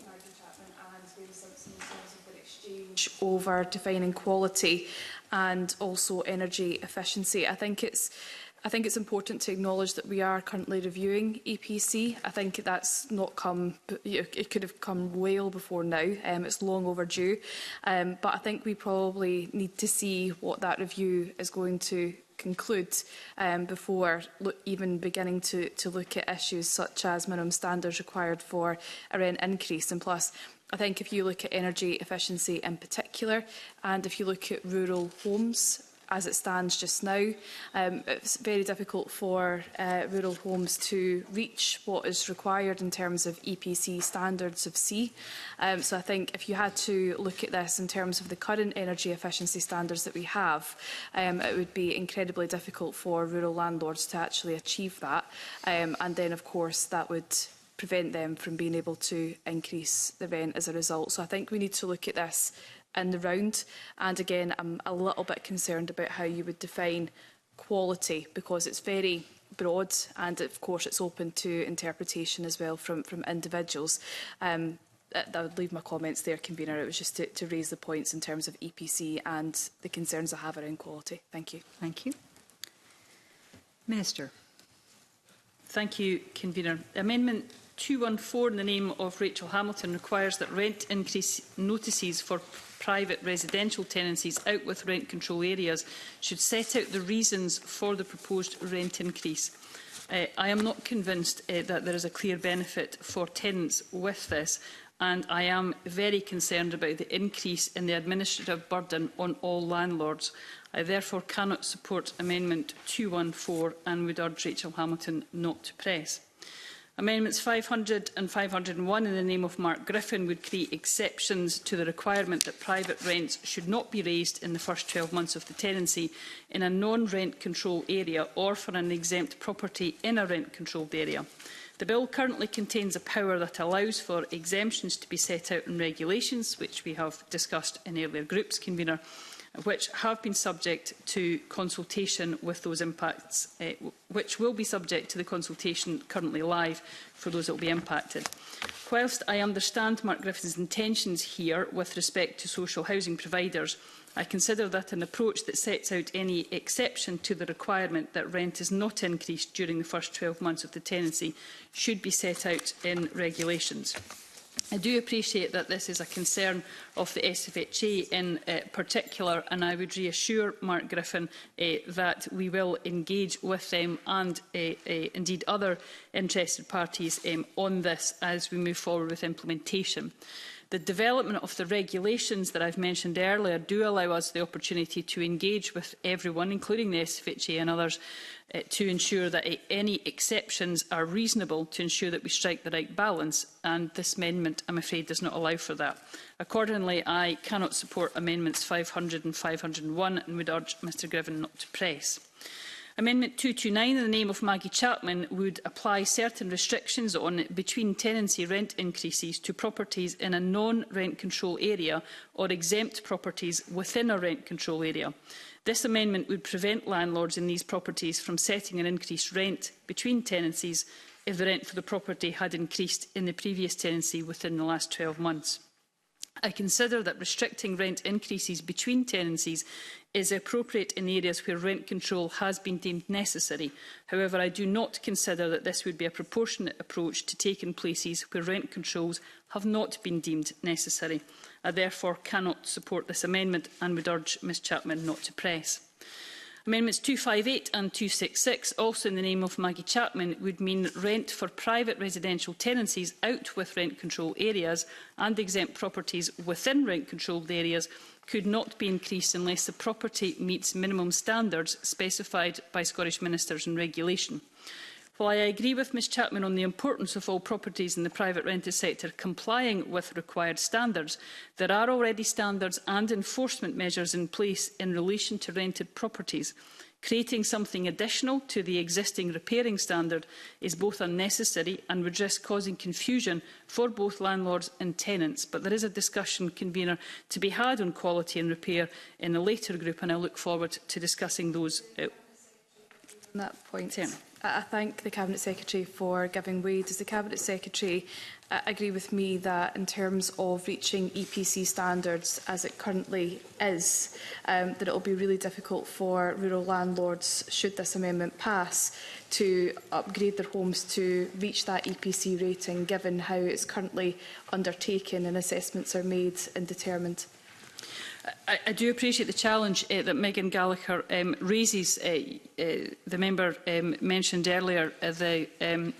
Maggie Chapman and Mary Simpson in terms of their exchange over defining quality and also energy efficiency. I think it's important to acknowledge that we are currently reviewing EPC. I think that's not come, it could have come well before now. It's long overdue. But I think we probably need to see what that review is going to conclude before even beginning to look at issues such as minimum standards required for a rent increase. And plus, I think if you look at energy efficiency in particular, and if you look at rural homes, as it stands just now, it's very difficult for rural homes to reach what is required in terms of EPC standards of C. So I think if you had to look at this in terms of the current energy efficiency standards that we have, it would be incredibly difficult for rural landlords to actually achieve that. And then, of course, that would prevent them from being able to increase the rent as a result. So I think we need to look at this in the round. And again, I'm a little bit concerned about how you would define quality, because it's very broad and of course it's open to interpretation as well from individuals. I would leave my comments there, Convener. It was just to raise the points in terms of EPC and the concerns I have around quality. Thank you. Thank you. Minister. Thank you, Convener. Amendment 214 in the name of Rachel Hamilton requires that rent increase notices for private residential tenancies out with rent control areas should set out the reasons for the proposed rent increase. I am not convinced that there is a clear benefit for tenants with this, and I am very concerned about the increase in the administrative burden on all landlords. I therefore cannot support Amendment 214 and would urge Rachel Hamilton not to press. Amendments 500 and 501 in the name of Mark Griffin would create exceptions to the requirement that private rents should not be raised in the first 12 months of the tenancy in a non-rent control area or for an exempt property in a rent-controlled area. The bill currently contains a power that allows for exemptions to be set out in regulations, which we have discussed in earlier groups, convener, which have been subject to consultation with those impacts, which will be subject to the consultation currently live for those that will be impacted. Whilst I understand Mark Griffin's intentions here with respect to social housing providers, I consider that an approach that sets out any exception to the requirement that rent is not increased during the first 12 months of the tenancy should be set out in regulations. I do appreciate that this is a concern of the SFHA in particular, and I would reassure Mark Griffin that we will engage with them and indeed other interested parties on this as we move forward with implementation. The development of the regulations that I've mentioned earlier do allow us the opportunity to engage with everyone, including the SFHA and others, to ensure that any exceptions are reasonable, to ensure that we strike the right balance, and this amendment, I'm afraid, does not allow for that. Accordingly, I cannot support Amendments 500 and 501 and would urge Mr Griffin not to press. Amendment 229 in the name of Maggie Chapman would apply certain restrictions on between tenancy rent increases to properties in a non-rent control area or exempt properties within a rent control area. This amendment would prevent landlords in these properties from setting an increased rent between tenancies if the rent for the property had increased in the previous tenancy within the last 12 months. I consider that restricting rent increases between tenancies is appropriate in areas where rent control has been deemed necessary. However, I do not consider that this would be a proportionate approach to take in places where rent controls have not been deemed necessary. I therefore cannot support this amendment and would urge Ms Chapman not to press. Amendments 258 and 266, also in the name of Maggie Chapman, would mean rent for private residential tenancies out with rent control areas and exempt properties within rent controlled areas could not be increased unless the property meets minimum standards specified by Scottish ministers in regulation. While I agree with Ms Chapman on the importance of all properties in the private rented sector complying with required standards, there are already standards and enforcement measures in place in relation to rented properties. Creating something additional to the existing repairing standard is both unnecessary and would risk causing confusion for both landlords and tenants. But there is a discussion, convener, to be had on quality and repair in a later group, and I look forward to discussing those. On that point, I thank the Cabinet Secretary for giving way. Does the Cabinet Secretary agree with me that in terms of reaching EPC standards as it currently is, that it will be really difficult for rural landlords, should this amendment pass, to upgrade their homes to reach that EPC rating, given how it's currently undertaken and assessments are made and determined? I do appreciate the challenge that Megan Gallagher raises. The member mentioned earlier the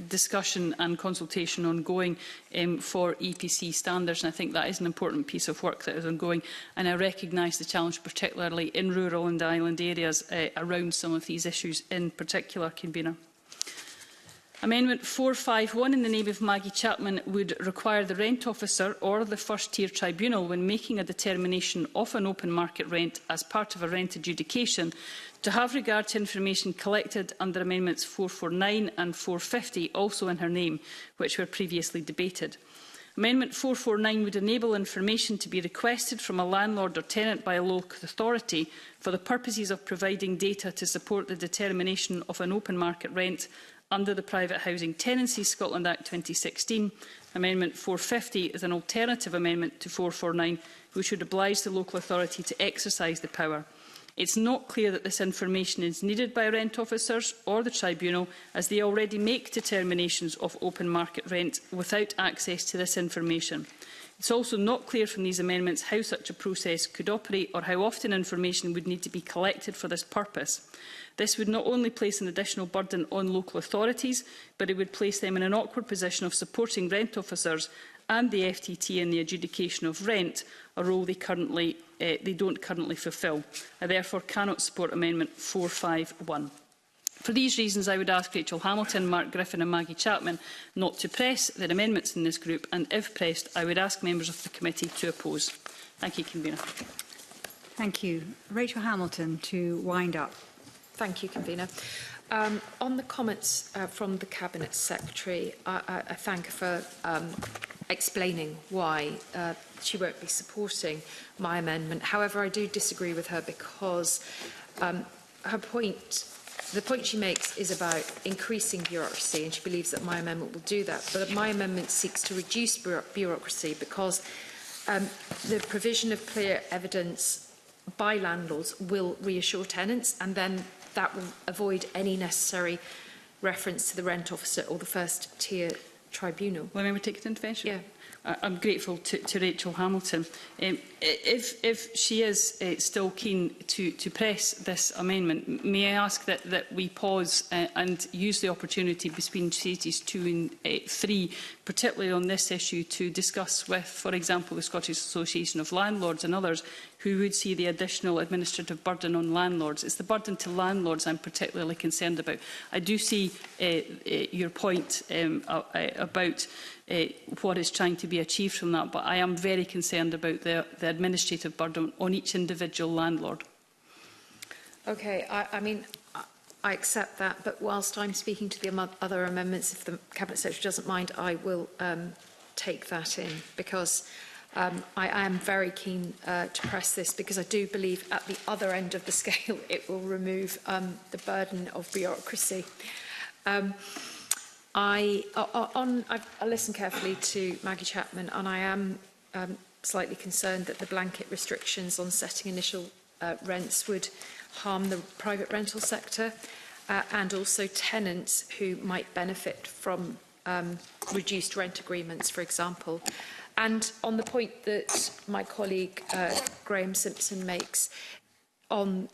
discussion and consultation ongoing for EPC standards, and I think that is an important piece of work that is ongoing, and I recognise the challenge particularly in rural and island areas around some of these issues in particular, convener. Amendment 451 in the name of Maggie Chapman would require the rent officer or the first-tier tribunal, when making a determination of an open market rent as part of a rent adjudication, to have regard to information collected under Amendments 449 and 450, also in her name, which were previously debated. Amendment 449 would enable information to be requested from a landlord or tenant by a local authority for the purposes of providing data to support the determination of an open market rent under the Private Housing Tenancies Scotland Act 2016. Amendment 450 is an alternative amendment to 449, which would oblige the local authority to exercise the power. It's not clear that this information is needed by rent officers or the tribunal, as they already make determinations of open market rent without access to this information. It's also not clear from these amendments how such a process could operate or how often information would need to be collected for this purpose. This would not only place an additional burden on local authorities, but it would place them in an awkward position of supporting rent officers and the FTT in the adjudication of rent, a role they don't currently fulfil. I therefore cannot support Amendment 451. For these reasons, I would ask Rachel Hamilton, Mark Griffin and Maggie Chapman not to press their amendments in this group, and if pressed, I would ask members of the committee to oppose. Thank you, Convener. Thank you. Rachel Hamilton to wind up. Thank you, Convener. On the comments from the Cabinet Secretary, I thank her for explaining why she won't be supporting my amendment. However, I do disagree with her because the point she makes is about increasing bureaucracy, and she believes that my amendment will do that. But my amendment seeks to reduce bureaucracy because the provision of clear evidence by landlords will reassure tenants, and then that will avoid any necessary reference to the rent officer or the first tier tribunal. Will I take an intervention? Yeah. I'm grateful to Rachel Hamilton. If she is still keen to press this amendment, may I ask that we pause and use the opportunity between stages 2 and 3, particularly on this issue, to discuss with, for example, the Scottish Association of Landlords and others who would see the additional administrative burden on landlords. It's the burden to landlords I'm particularly concerned about. I do see your point about what is trying to be achieved from that, but I am very concerned about the administrative burden on each individual landlord. Okay, I mean, I accept that, but whilst I'm speaking to the other amendments, if the Cabinet Secretary doesn't mind, I will take that in, because I am very keen to press this, because I do believe at the other end of the scale it will remove the burden of bureaucracy. I listened carefully to Maggie Chapman, and I am slightly concerned that the blanket restrictions on setting initial rents would harm the private rental sector and also tenants who might benefit from reduced rent agreements, for example. And on the point that my colleague Graham Simpson makes on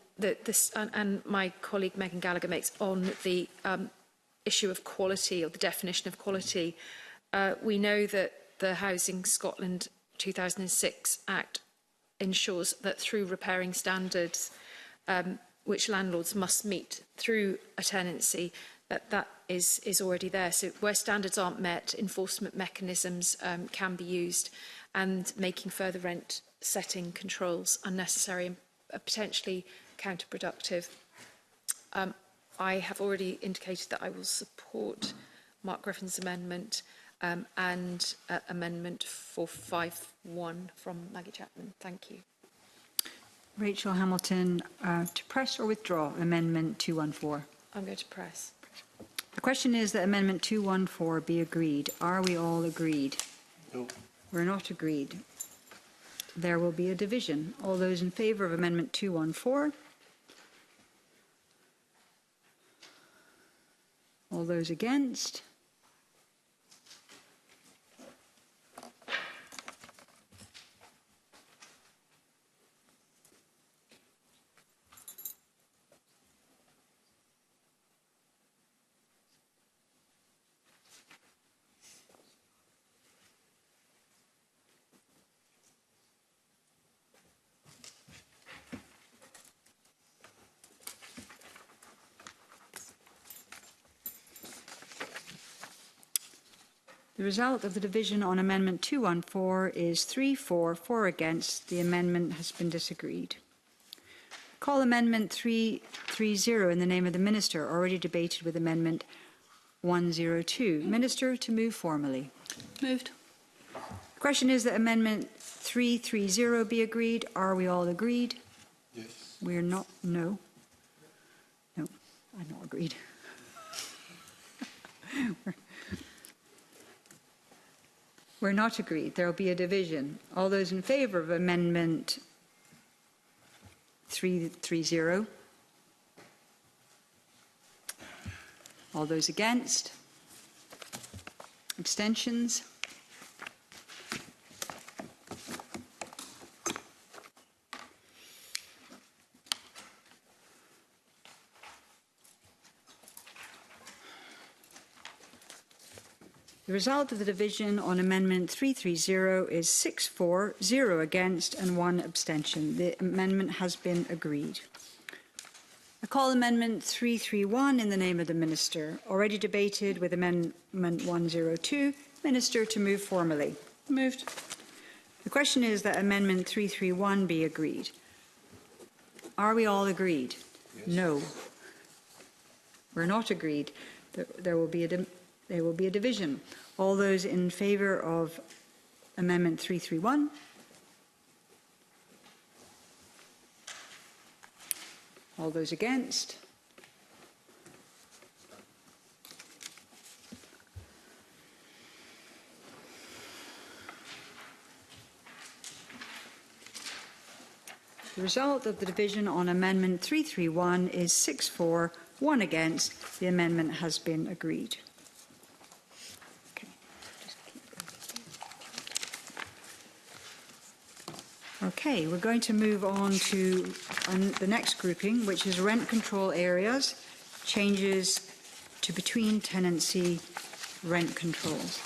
and my colleague Megan Gallagher makes on the issue of quality, or the definition of quality, we know that the Housing Scotland 2006 Act ensures that through repairing standards, which landlords must meet through a tenancy, that is already there. So where standards aren't met, enforcement mechanisms can be used, and making further rent setting controls unnecessary and potentially counterproductive. I have already indicated that I will support Mark Griffin's amendment and amendment 451 from Maggie Chapman. Thank you. Rachel Hamilton, to press or withdraw Amendment 214? I'm going to press. The question is that Amendment 214 be agreed. Are we all agreed? No. We're not agreed. There will be a division. All those in favour of Amendment 214? All those against? The result of the division on Amendment 214 is 3 for, 4 against. The amendment has been disagreed. Call Amendment 330 in the name of the Minister, already debated with Amendment 102. Minister, to move formally. Moved. The question is that Amendment 330 be agreed. Are we all agreed? Yes. We're not. No. No, I'm not agreed. We're not agreed. There will be a division. All those in favour of Amendment 330. All those against? Abstentions? The result of the division on Amendment 330 is 6-4, 0 against and 1 abstention. The amendment has been agreed. I call Amendment 331 in the name of the Minister. Already debated with Amendment 102. Minister to move formally. Moved. The question is that Amendment 331 be agreed. Are we all agreed? Yes. No. We're not agreed. There will be a division. All those in favour of Amendment 331? All those against? The result of the division on Amendment 331 is 6-4, 1 against. The amendment has been agreed. Okay, we're going to move on to the next grouping, which is rent control areas, changes to between tenancy rent controls.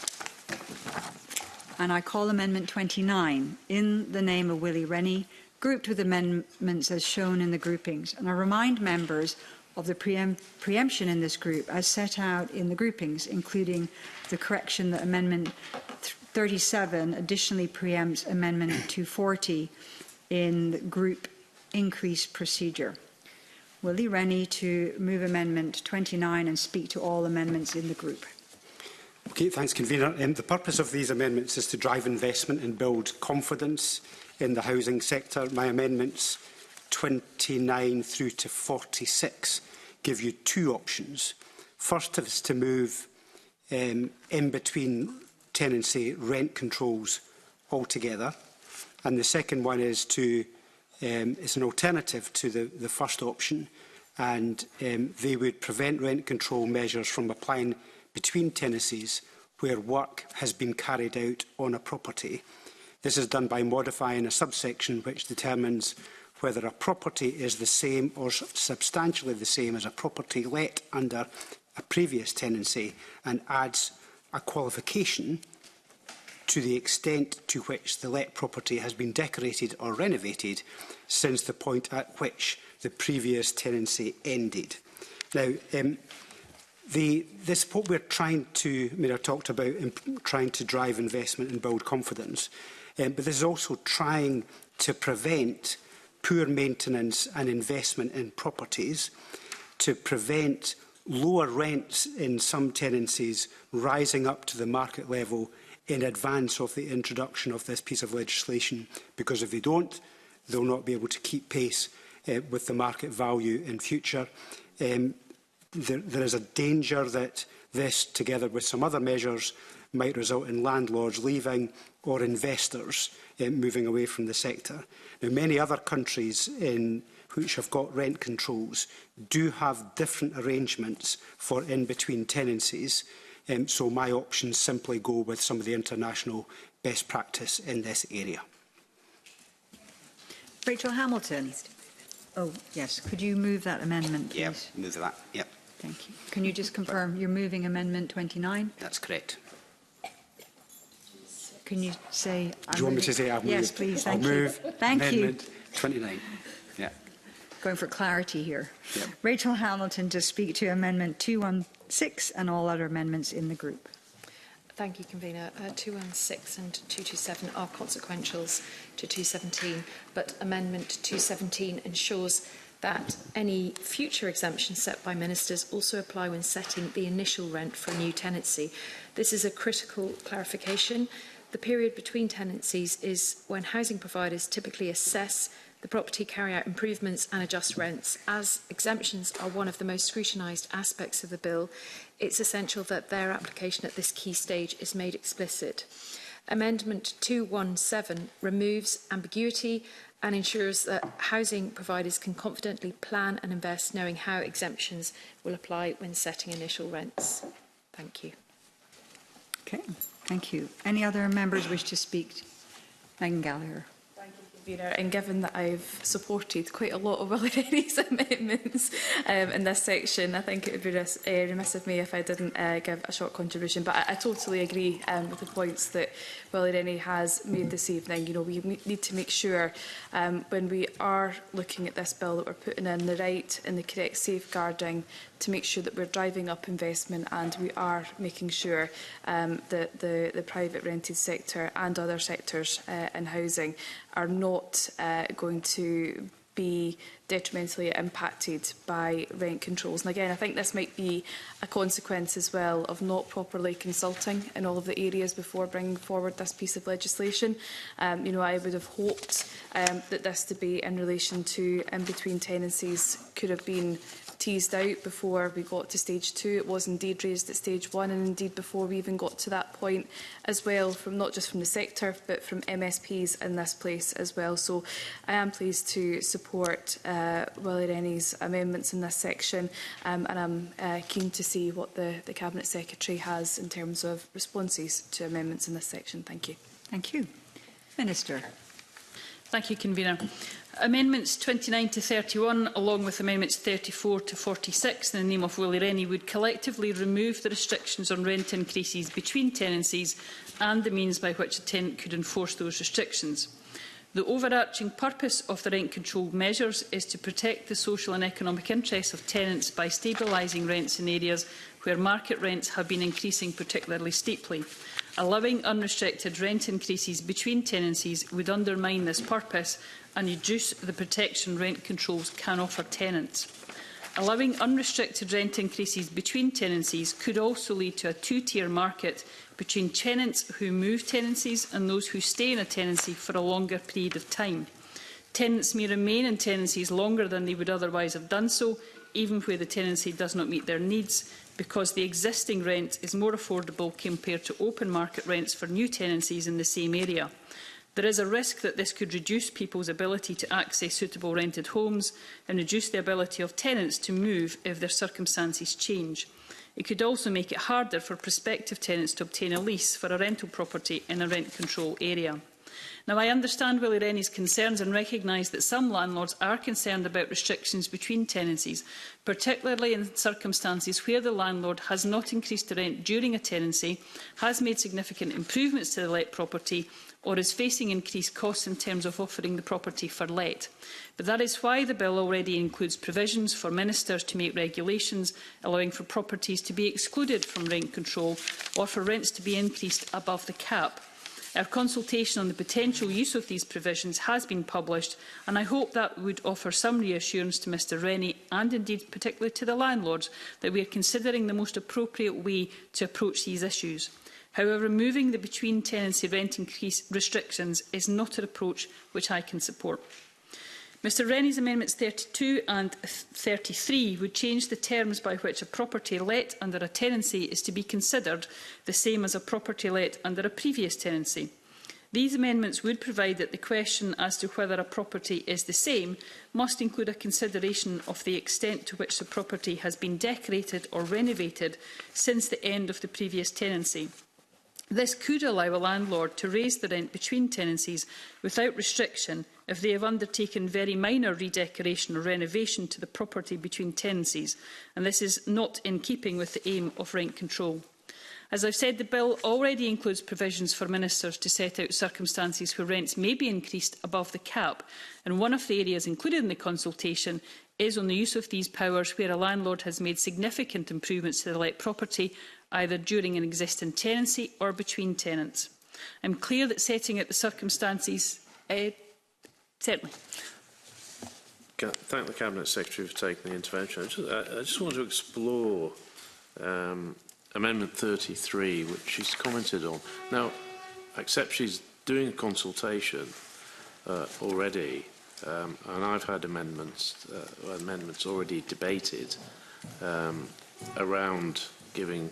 And I call Amendment 29 in the name of Willie Rennie, grouped with amendments as shown in the groupings. And I remind members of the preemption in this group as set out in the groupings, including the correction that Amendment 37 additionally preempts Amendment 240 in the group increase procedure. Willie Rennie to move Amendment 29 and speak to all amendments in the group. Okay, thanks, Convener. The purpose of these amendments is to drive investment and build confidence in the housing sector. My amendments 29 through to 46 give you two options. First is to move in between tenancy rent controls altogether, and the second one is to it's an alternative to the first option, and they would prevent rent control measures from applying between tenancies where work has been carried out on a property. This is done by modifying a subsection which determines whether a property is the same or substantially the same as a property let under a previous tenancy, and adds a qualification to the extent to which the let property has been decorated or renovated since the point at which the previous tenancy ended. Now, this what we're trying to, I talked about trying to drive investment and build confidence, but this is also trying to prevent poor maintenance and investment in properties, to prevent lower rents in some tenancies rising up to the market level in advance of the introduction of this piece of legislation, because if they don't, they'll not be able to keep pace with the market value in future. There is a danger that this, together with some other measures, might result in landlords leaving or investors moving away from the sector. Now, many other countries which have got rent controls do have different arrangements for in-between tenancies, so my options simply go with some of the international best practice in this area. Rachel Hamilton. Oh, yes. Could you move that amendment, please? Yeah, move that. Yep. Thank you. Can you just confirm you're moving Amendment 29? That's correct. Can you say... Do you want me to say I'll move? Yes, please. Thank you. I'll move Amendment 29. Yeah. Going for clarity here. Yep. Rachel Hamilton to speak to Amendment 216 and all other amendments in the group. Thank you, Convener. 216 and 227 are consequentials to 217, but Amendment 217 ensures that any future exemptions set by ministers also apply when setting the initial rent for a new tenancy. This is a critical clarification. The period between tenancies is when housing providers typically assess the property, carry out improvements and adjust rents. As exemptions are one of the most scrutinised aspects of the bill, it's essential that their application at this key stage is made explicit. Amendment 217 removes ambiguity and ensures that housing providers can confidently plan and invest, knowing how exemptions will apply when setting initial rents. Thank you. Okay, thank you. Any other members wish to speak? Megan Gallagher. Thank you, Convener. And given that I've supported quite a lot of Willie Rennie's amendments in this section, I think it would be remiss of me if I didn't give a short contribution. But I totally agree with the points that Willie Rennie has made this evening. You know, we need to make sure when we are looking at this bill that we're putting in the right and the correct safeguarding to make sure that we're driving up investment, and we are making sure that the private rented sector and other sectors in housing are not going to be detrimentally impacted by rent controls. And again, I think this might be a consequence as well of not properly consulting in all of the areas before bringing forward this piece of legislation. You know, I would have hoped that this debate in relation to in-between tenancies could have been teased out before we got to stage 2. It was indeed raised at stage 1, and indeed before we even got to that point as well, from not just from the sector but from MSPs in this place as well. So I am pleased to support Willie Rennie's amendments in this section, and I'm keen to see what the Cabinet Secretary has in terms of responses to amendments in this section. Thank you. Thank you. Minister. Thank you, Convener. Amendments 29 to 31, along with Amendments 34 to 46 in the name of Willie Rennie, would collectively remove the restrictions on rent increases between tenancies and the means by which a tenant could enforce those restrictions. The overarching purpose of the rent control measures is to protect the social and economic interests of tenants by stabilising rents in areas where market rents have been increasing particularly steeply. Allowing unrestricted rent increases between tenancies would undermine this purpose and reduce the protection rent controls can offer tenants. Allowing unrestricted rent increases between tenancies could also lead to a two-tier market between tenants who move tenancies and those who stay in a tenancy for a longer period of time. Tenants may remain in tenancies longer than they would otherwise have done so, even where the tenancy does not meet their needs, because the existing rent is more affordable compared to open market rents for new tenancies in the same area. There is a risk that this could reduce people's ability to access suitable rented homes and reduce the ability of tenants to move if their circumstances change. It could also make it harder for prospective tenants to obtain a lease for a rental property in a rent control area. Now, I understand Willie Rennie's concerns and recognise that some landlords are concerned about restrictions between tenancies, particularly in circumstances where the landlord has not increased the rent during a tenancy, has made significant improvements to the let property, or is facing increased costs in terms of offering the property for let. But that is why the bill already includes provisions for ministers to make regulations allowing for properties to be excluded from rent control or for rents to be increased above the cap. Our consultation on the potential use of these provisions has been published, and I hope that would offer some reassurance to Mr Rennie and indeed particularly to the landlords that we are considering the most appropriate way to approach these issues. However, removing the between-tenancy rent increase restrictions is not an approach which I can support. Mr Rennie's Amendments 32 and 33 would change the terms by which a property let under a tenancy is to be considered the same as a property let under a previous tenancy. These amendments would provide that the question as to whether a property is the same must include a consideration of the extent to which the property has been decorated or renovated since the end of the previous tenancy. This could allow a landlord to raise the rent between tenancies without restriction if they have undertaken very minor redecoration or renovation to the property between tenancies, and this is not in keeping with the aim of rent control. As I've said, the bill already includes provisions for ministers to set out circumstances where rents may be increased above the cap, and one of the areas included in the consultation is on the use of these powers where a landlord has made significant improvements to the let property, either during an existing tenancy or between tenants. I'm clear that setting out the circumstances... certainly. Thank the Cabinet Secretary for taking the intervention. I just want to explore Amendment 33, which she's commented on. Now, I accept she's doing a consultation already, and I've had amendments already debated around giving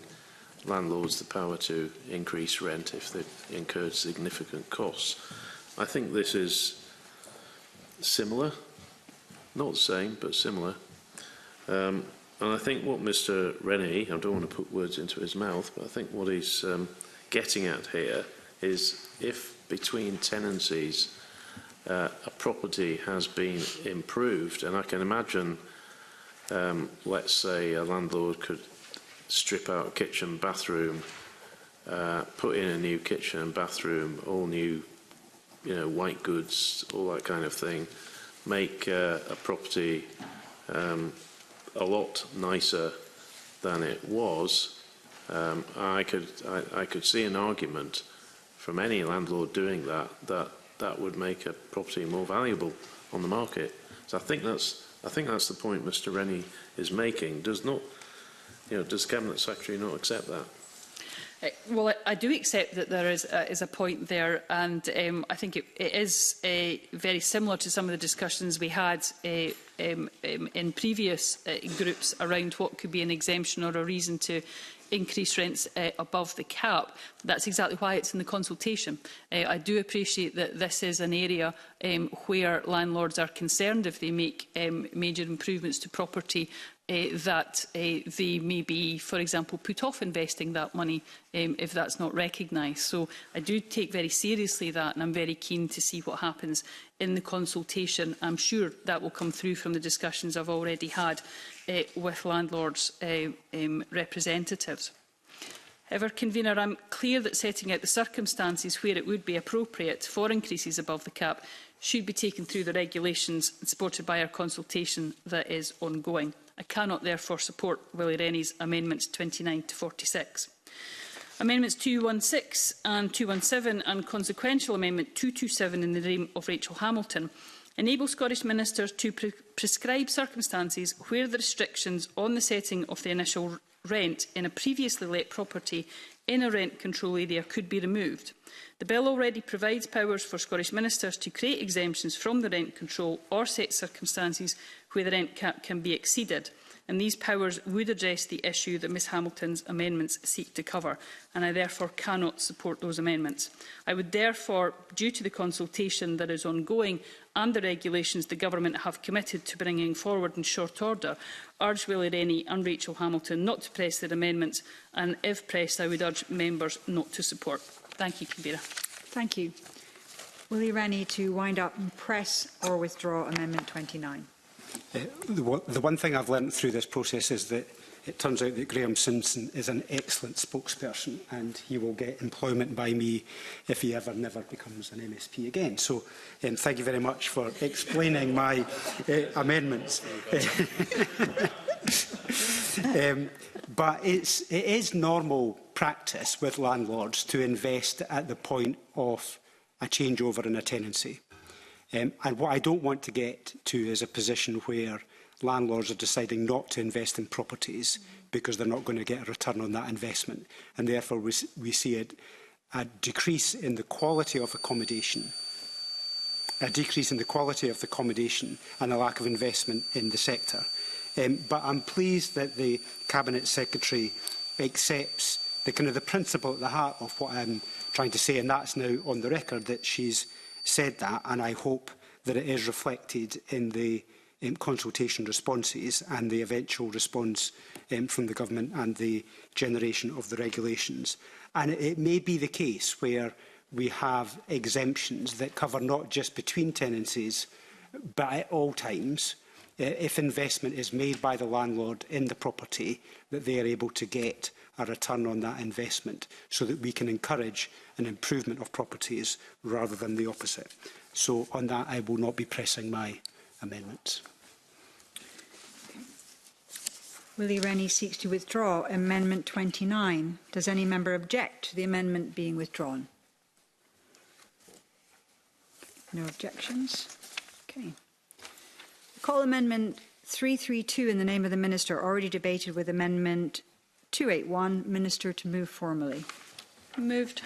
landlords the power to increase rent if they've incurred significant costs. I think this is similar, not the same, but similar. And I think what Mr. Rennie, I don't want to put words into his mouth, but I think what he's getting at here is if between tenancies a property has been improved, and I can imagine, let's say a landlord could strip out a kitchen, bathroom, put in a new kitchen and bathroom, all new, white goods, all that kind of thing, make a property a lot nicer than it was. I could see an argument from any landlord doing that would make a property more valuable on the market. So I think that's the point Mr. Rennie is making. Does the Cabinet Secretary not accept that? Well, I do accept that there is a point there, and I think it is very similar to some of the discussions we had in previous groups around what could be an exemption or a reason to increase rents above the cap. That's exactly why it's in the consultation. I do appreciate that this is an area where landlords are concerned if they make major improvements to property that they may be, for example, put off investing that money if that's not recognised. So I do take very seriously that, and I'm very keen to see what happens in the consultation. I'm sure that will come through from the discussions I've already had with landlords' representatives. However, Convener, I'm clear that setting out the circumstances where it would be appropriate for increases above the cap should be taken through the regulations and supported by our consultation that is ongoing. I cannot therefore support Willie Rennie's amendments 29 to 46. Amendments 216 and 217 and consequential amendment 227 in the name of Rachel Hamilton enable Scottish ministers to prescribe circumstances where the restrictions on the setting of the initial rent in a previously let property in a rent control area could be removed. The bill already provides powers for Scottish ministers to create exemptions from the rent control or set circumstances where the rent cap can be exceeded, and these powers would address the issue that Ms Hamilton's amendments seek to cover, and I therefore cannot support those amendments. I would therefore, due to the consultation that is ongoing and the regulations the Government have committed to bringing forward in short order, urge Willie Rennie and Rachel Hamilton not to press their amendments, and if pressed, I would urge members not to support. Thank you, Convener. Thank you. Willie Rennie to wind up and press or withdraw Amendment 29. The one thing I've learned through this process is that it turns out that Graham Simpson is an excellent spokesperson, and he will get employment by me if he never becomes an MSP again. So thank you very much for explaining my amendments. But it is normal practice with landlords to invest at the point of a changeover in a tenancy. And what I don't want to get to is a position where landlords are deciding not to invest in properties because they're not going to get a return on that investment. And therefore we see a decrease in the quality of accommodation, and a lack of investment in the sector. But I'm pleased that the Cabinet Secretary accepts the principle at the heart of what I'm trying to say, and that's now on the record that she's said that, and I hope that it is reflected in the consultation responses and the eventual response from the Government and the generation of the regulations. And it may be the case where we have exemptions that cover not just between tenancies, but at all times, if investment is made by the landlord in the property, that they are able to get a return on that investment, so that we can encourage an improvement of properties rather than the opposite. So on that, I will not be pressing my amendments. Willie Rennie seeks to withdraw Amendment 29. Does any member object to the amendment being withdrawn? No objections. Okay. Call Amendment 332 in the name of the Minister, already debated with Amendment 281. Minister to move formally. Moved.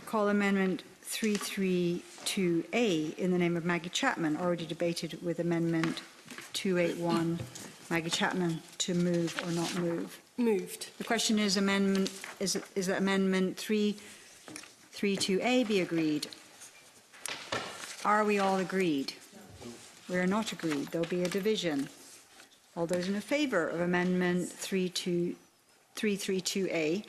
Call Amendment 332A in the name of Maggie Chapman, already debated with Amendment 281. Maggie Chapman to move or not move. Moved. The question is, is that Amendment 332A be agreed? Are we all agreed? We are not agreed. There will be a division. All those in favour of Amendment 332A?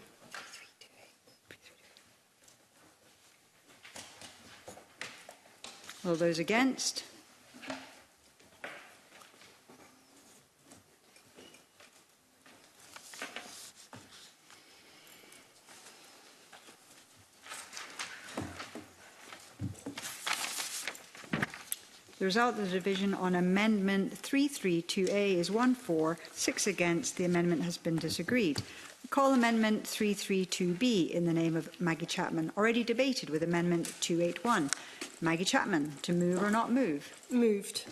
All those against? The result of the division on Amendment 332A is 1-4, 6 against. The amendment has been disagreed. I call Amendment 332B in the name of Maggie Chapman, already debated with Amendment 281. Maggie Chapman, to move or not move? Moved.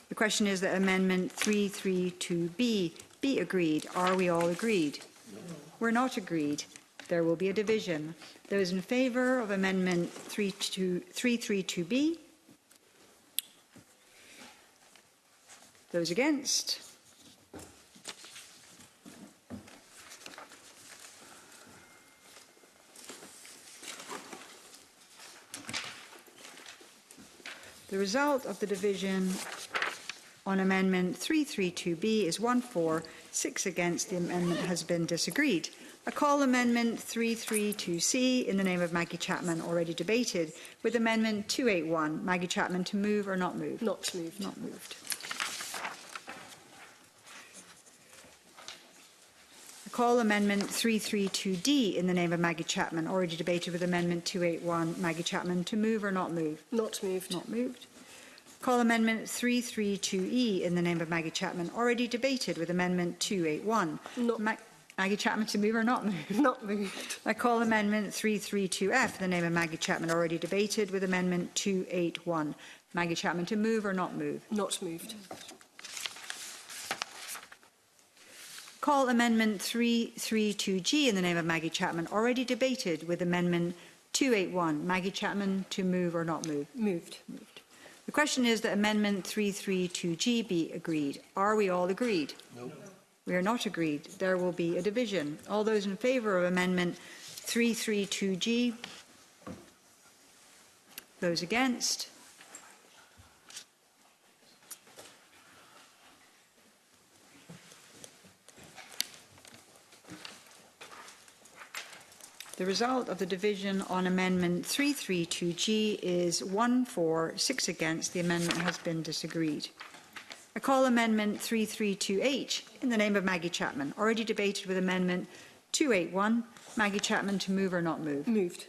The question is that Amendment 332B be agreed. Are we all agreed? No. We're not agreed. There will be a division. Those in favour of Amendment 332B? Those against? The result of the division on Amendment 332B is 1-4, 6 against. The amendment has been disagreed. I call Amendment 332C in the name of Maggie Chapman, already debated, with Amendment 281. Maggie Chapman, to move or not move? Not moved. Not moved. I call Amendment 332D in the name of Maggie Chapman, already debated with Amendment 281. Maggie Chapman, to move or not move? Not moved. Not moved. Call Amendment 332E in the name of Maggie Chapman, already debated with Amendment 281. Maggie Chapman, to move or not move? Not moved. I call Amendment 332F in the name of Maggie Chapman, already debated with Amendment 281. Maggie Chapman, to move or not move? Not moved. Call Amendment 332G in the name of Maggie Chapman, already debated with Amendment 281. Maggie Chapman, to move or not move? Moved. Moved. The question is that Amendment 332G be agreed. Are we all agreed? No. We are not agreed. There will be a division. All those in favour of Amendment 332G? Those against? The result of the division on Amendment 332G is 1-4, 6 against. The amendment has been disagreed. I call Amendment 332H in the name of Maggie Chapman, already debated with Amendment 281. Maggie Chapman, to move or not move? Moved.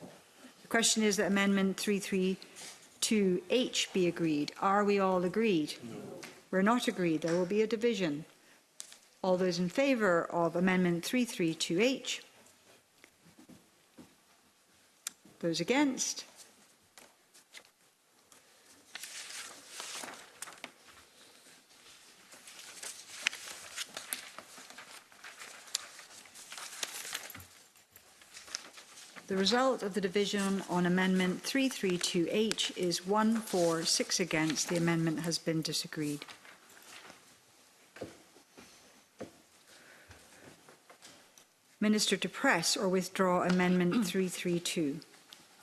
The question is that Amendment 332H be agreed. Are we all agreed? No. We're not agreed. There will be a division. All those in favour of Amendment 332H? Those against? The result of the division on Amendment 332H is 1-4, 6 against. The amendment has been disagreed. Minister, to press or withdraw Amendment 332?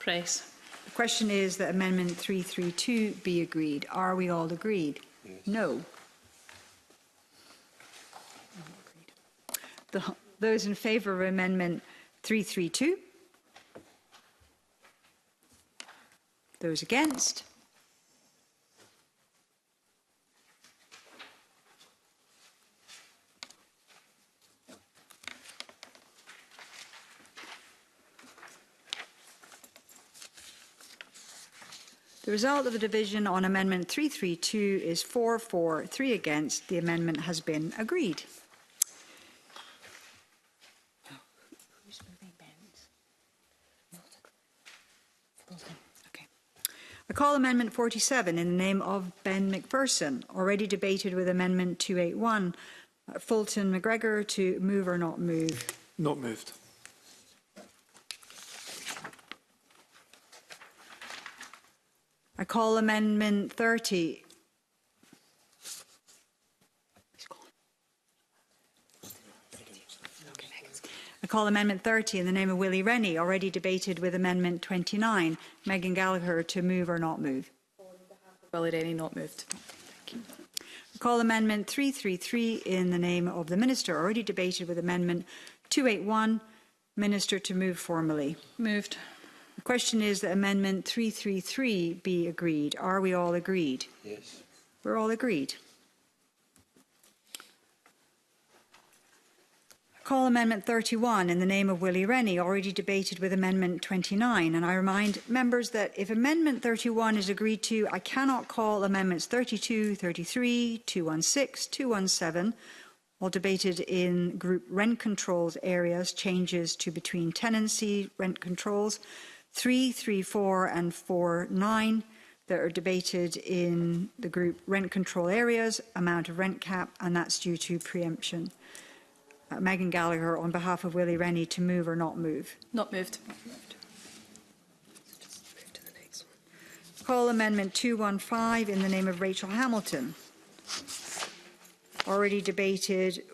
Press. The question is that Amendment 332 be agreed. Are we all agreed? Yes. No. Those in favour of Amendment 332? Those against? The result of the division on Amendment 332 is 4-4, 3 against. The amendment has been agreed. Okay. I call Amendment 47 in the name of Ben McPherson, already debated with Amendment 281. Fulton McGregor, to move or not move? Not moved. I call Amendment 30. I call Amendment 30 in the name of Willie Rennie, already debated with Amendment 29. Megan Gallagher, to move or not move? On behalf Willie Rennie, not moved. Call Amendment 333 in the name of the Minister, already debated with Amendment 281. Minister to move formally. Moved. The question is that Amendment 333 be agreed. Are we all agreed? Yes. We're all agreed. Call Amendment 31 in the name of Willie Rennie, already debated with Amendment 29. And I remind members that if Amendment 31 is agreed to, I cannot call Amendments 32, 33, 216, 217, all debated in group rent controls areas, changes to between tenancy rent controls, 3, 3, 4 and 4, 9 that are debated in the group rent control areas, amount of rent cap, and that's due to preemption. Megan Gallagher, on behalf of Willie Rennie, to move or not move. Not moved. Call Amendment 215 in the name of Rachel Hamilton, already debated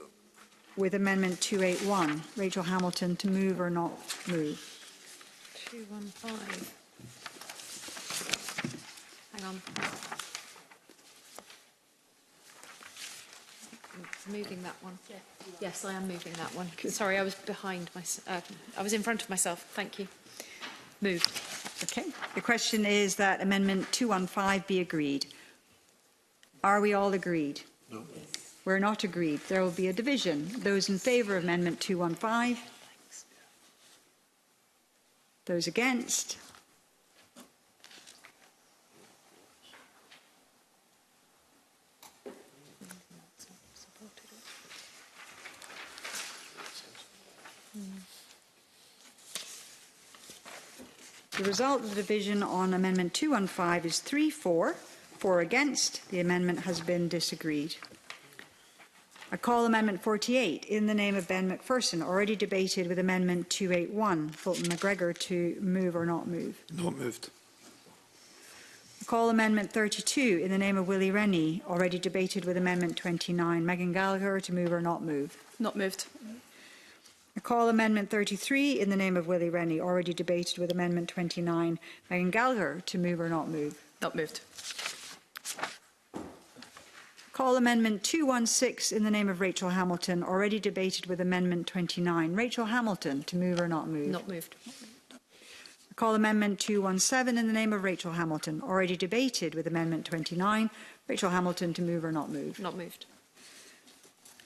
with Amendment 281. Rachel Hamilton, to move or not move. 215. Hang on. Moving that one. Yeah. Yes, I am moving that one. Sorry, I was behind I was in front of myself. Thank you. Moved. Okay. The question is that Amendment 215 be agreed. Are we all agreed? No. We're not agreed. There will be a division. Those in favour of Amendment 215? Those against? The result of the division on Amendment 215 is 3-4. 4 against. The amendment has been disagreed. I call Amendment 48 in the name of Ben McPherson, already debated with Amendment 281. Fulton McGregor to move or not move. Not moved. I call Amendment 32 in the name of Willie Rennie, already debated with Amendment 29. Megan Gallagher to move or not move. Not moved. I call Amendment 33 in the name of Willie Rennie, already debated with Amendment 29. Megan Gallagher to move or not move. Not moved. Call Amendment 216 in the name of Rachel Hamilton, already debated with Amendment 29. Rachel Hamilton to move or not move. Not moved. I call Amendment 217 in the name of Rachel Hamilton, already debated with Amendment 29. Rachel Hamilton to move or not move. Not moved.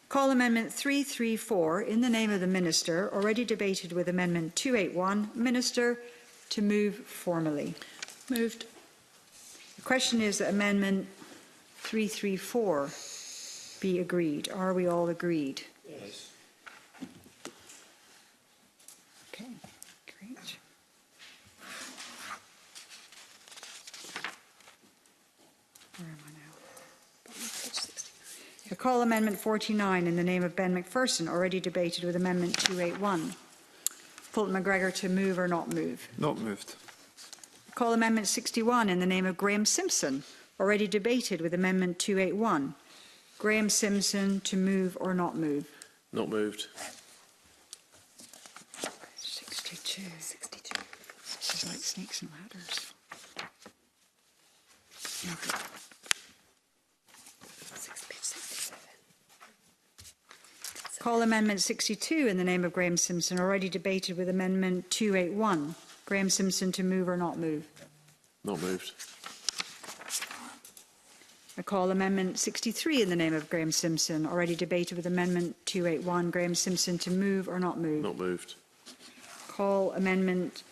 Call Amendment 334 in the name of the Minister, already debated with Amendment 281. Minister to move formally. Moved. The question is that Amendment 334 be agreed. Are we all agreed? Yes. Okay, great. Where am I now? I call Amendment 49 in the name of Ben McPherson, already debated with Amendment 281. Fulton McGregor to move or not move. Not moved. I call Amendment 61 in the name of Graham Simpson, already debated with Amendment 281. Graham Simpson to move or not move. Not moved. 62. This is like snakes and ladders. Okay. Call Amendment 62 in the name of Graham Simpson, already debated with Amendment 281. Graham Simpson to move or not move. Not moved. I call Amendment 63 in the name of Graham Simpson, already debated with Amendment 281. Graham Simpson to move or not move. Not moved. Call Amendment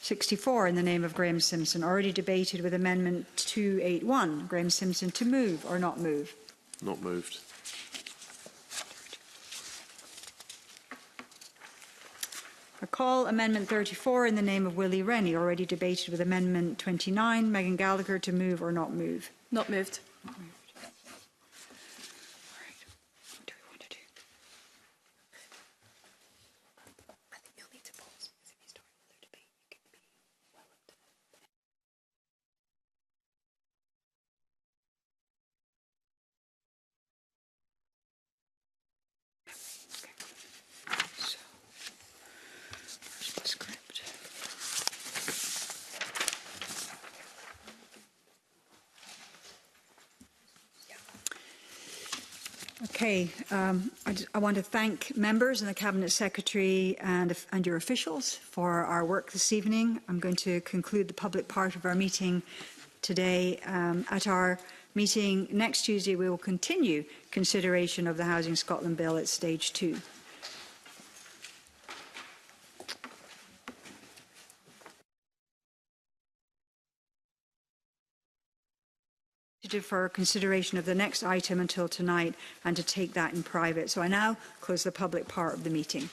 64 in the name of Graham Simpson, already debated with Amendment 281. Graham Simpson to move or not move. Not moved. I call Amendment 34 in the name of Willie Rennie, already debated with Amendment 29. Megan Gallagher to move or not move. Not moved. Not moved. All right. What do we want to do? I think you'll need to pause because if you start another debate, you could be well up to So, where's the script? Okay, I want to thank members and the Cabinet Secretary and your officials for our work this evening. I'm going to conclude the public part of our meeting today. At our meeting next Tuesday, we will continue consideration of the Housing Scotland Bill at stage 2. For consideration of the next item until tonight and to take that in private. So I now close the public part of the meeting.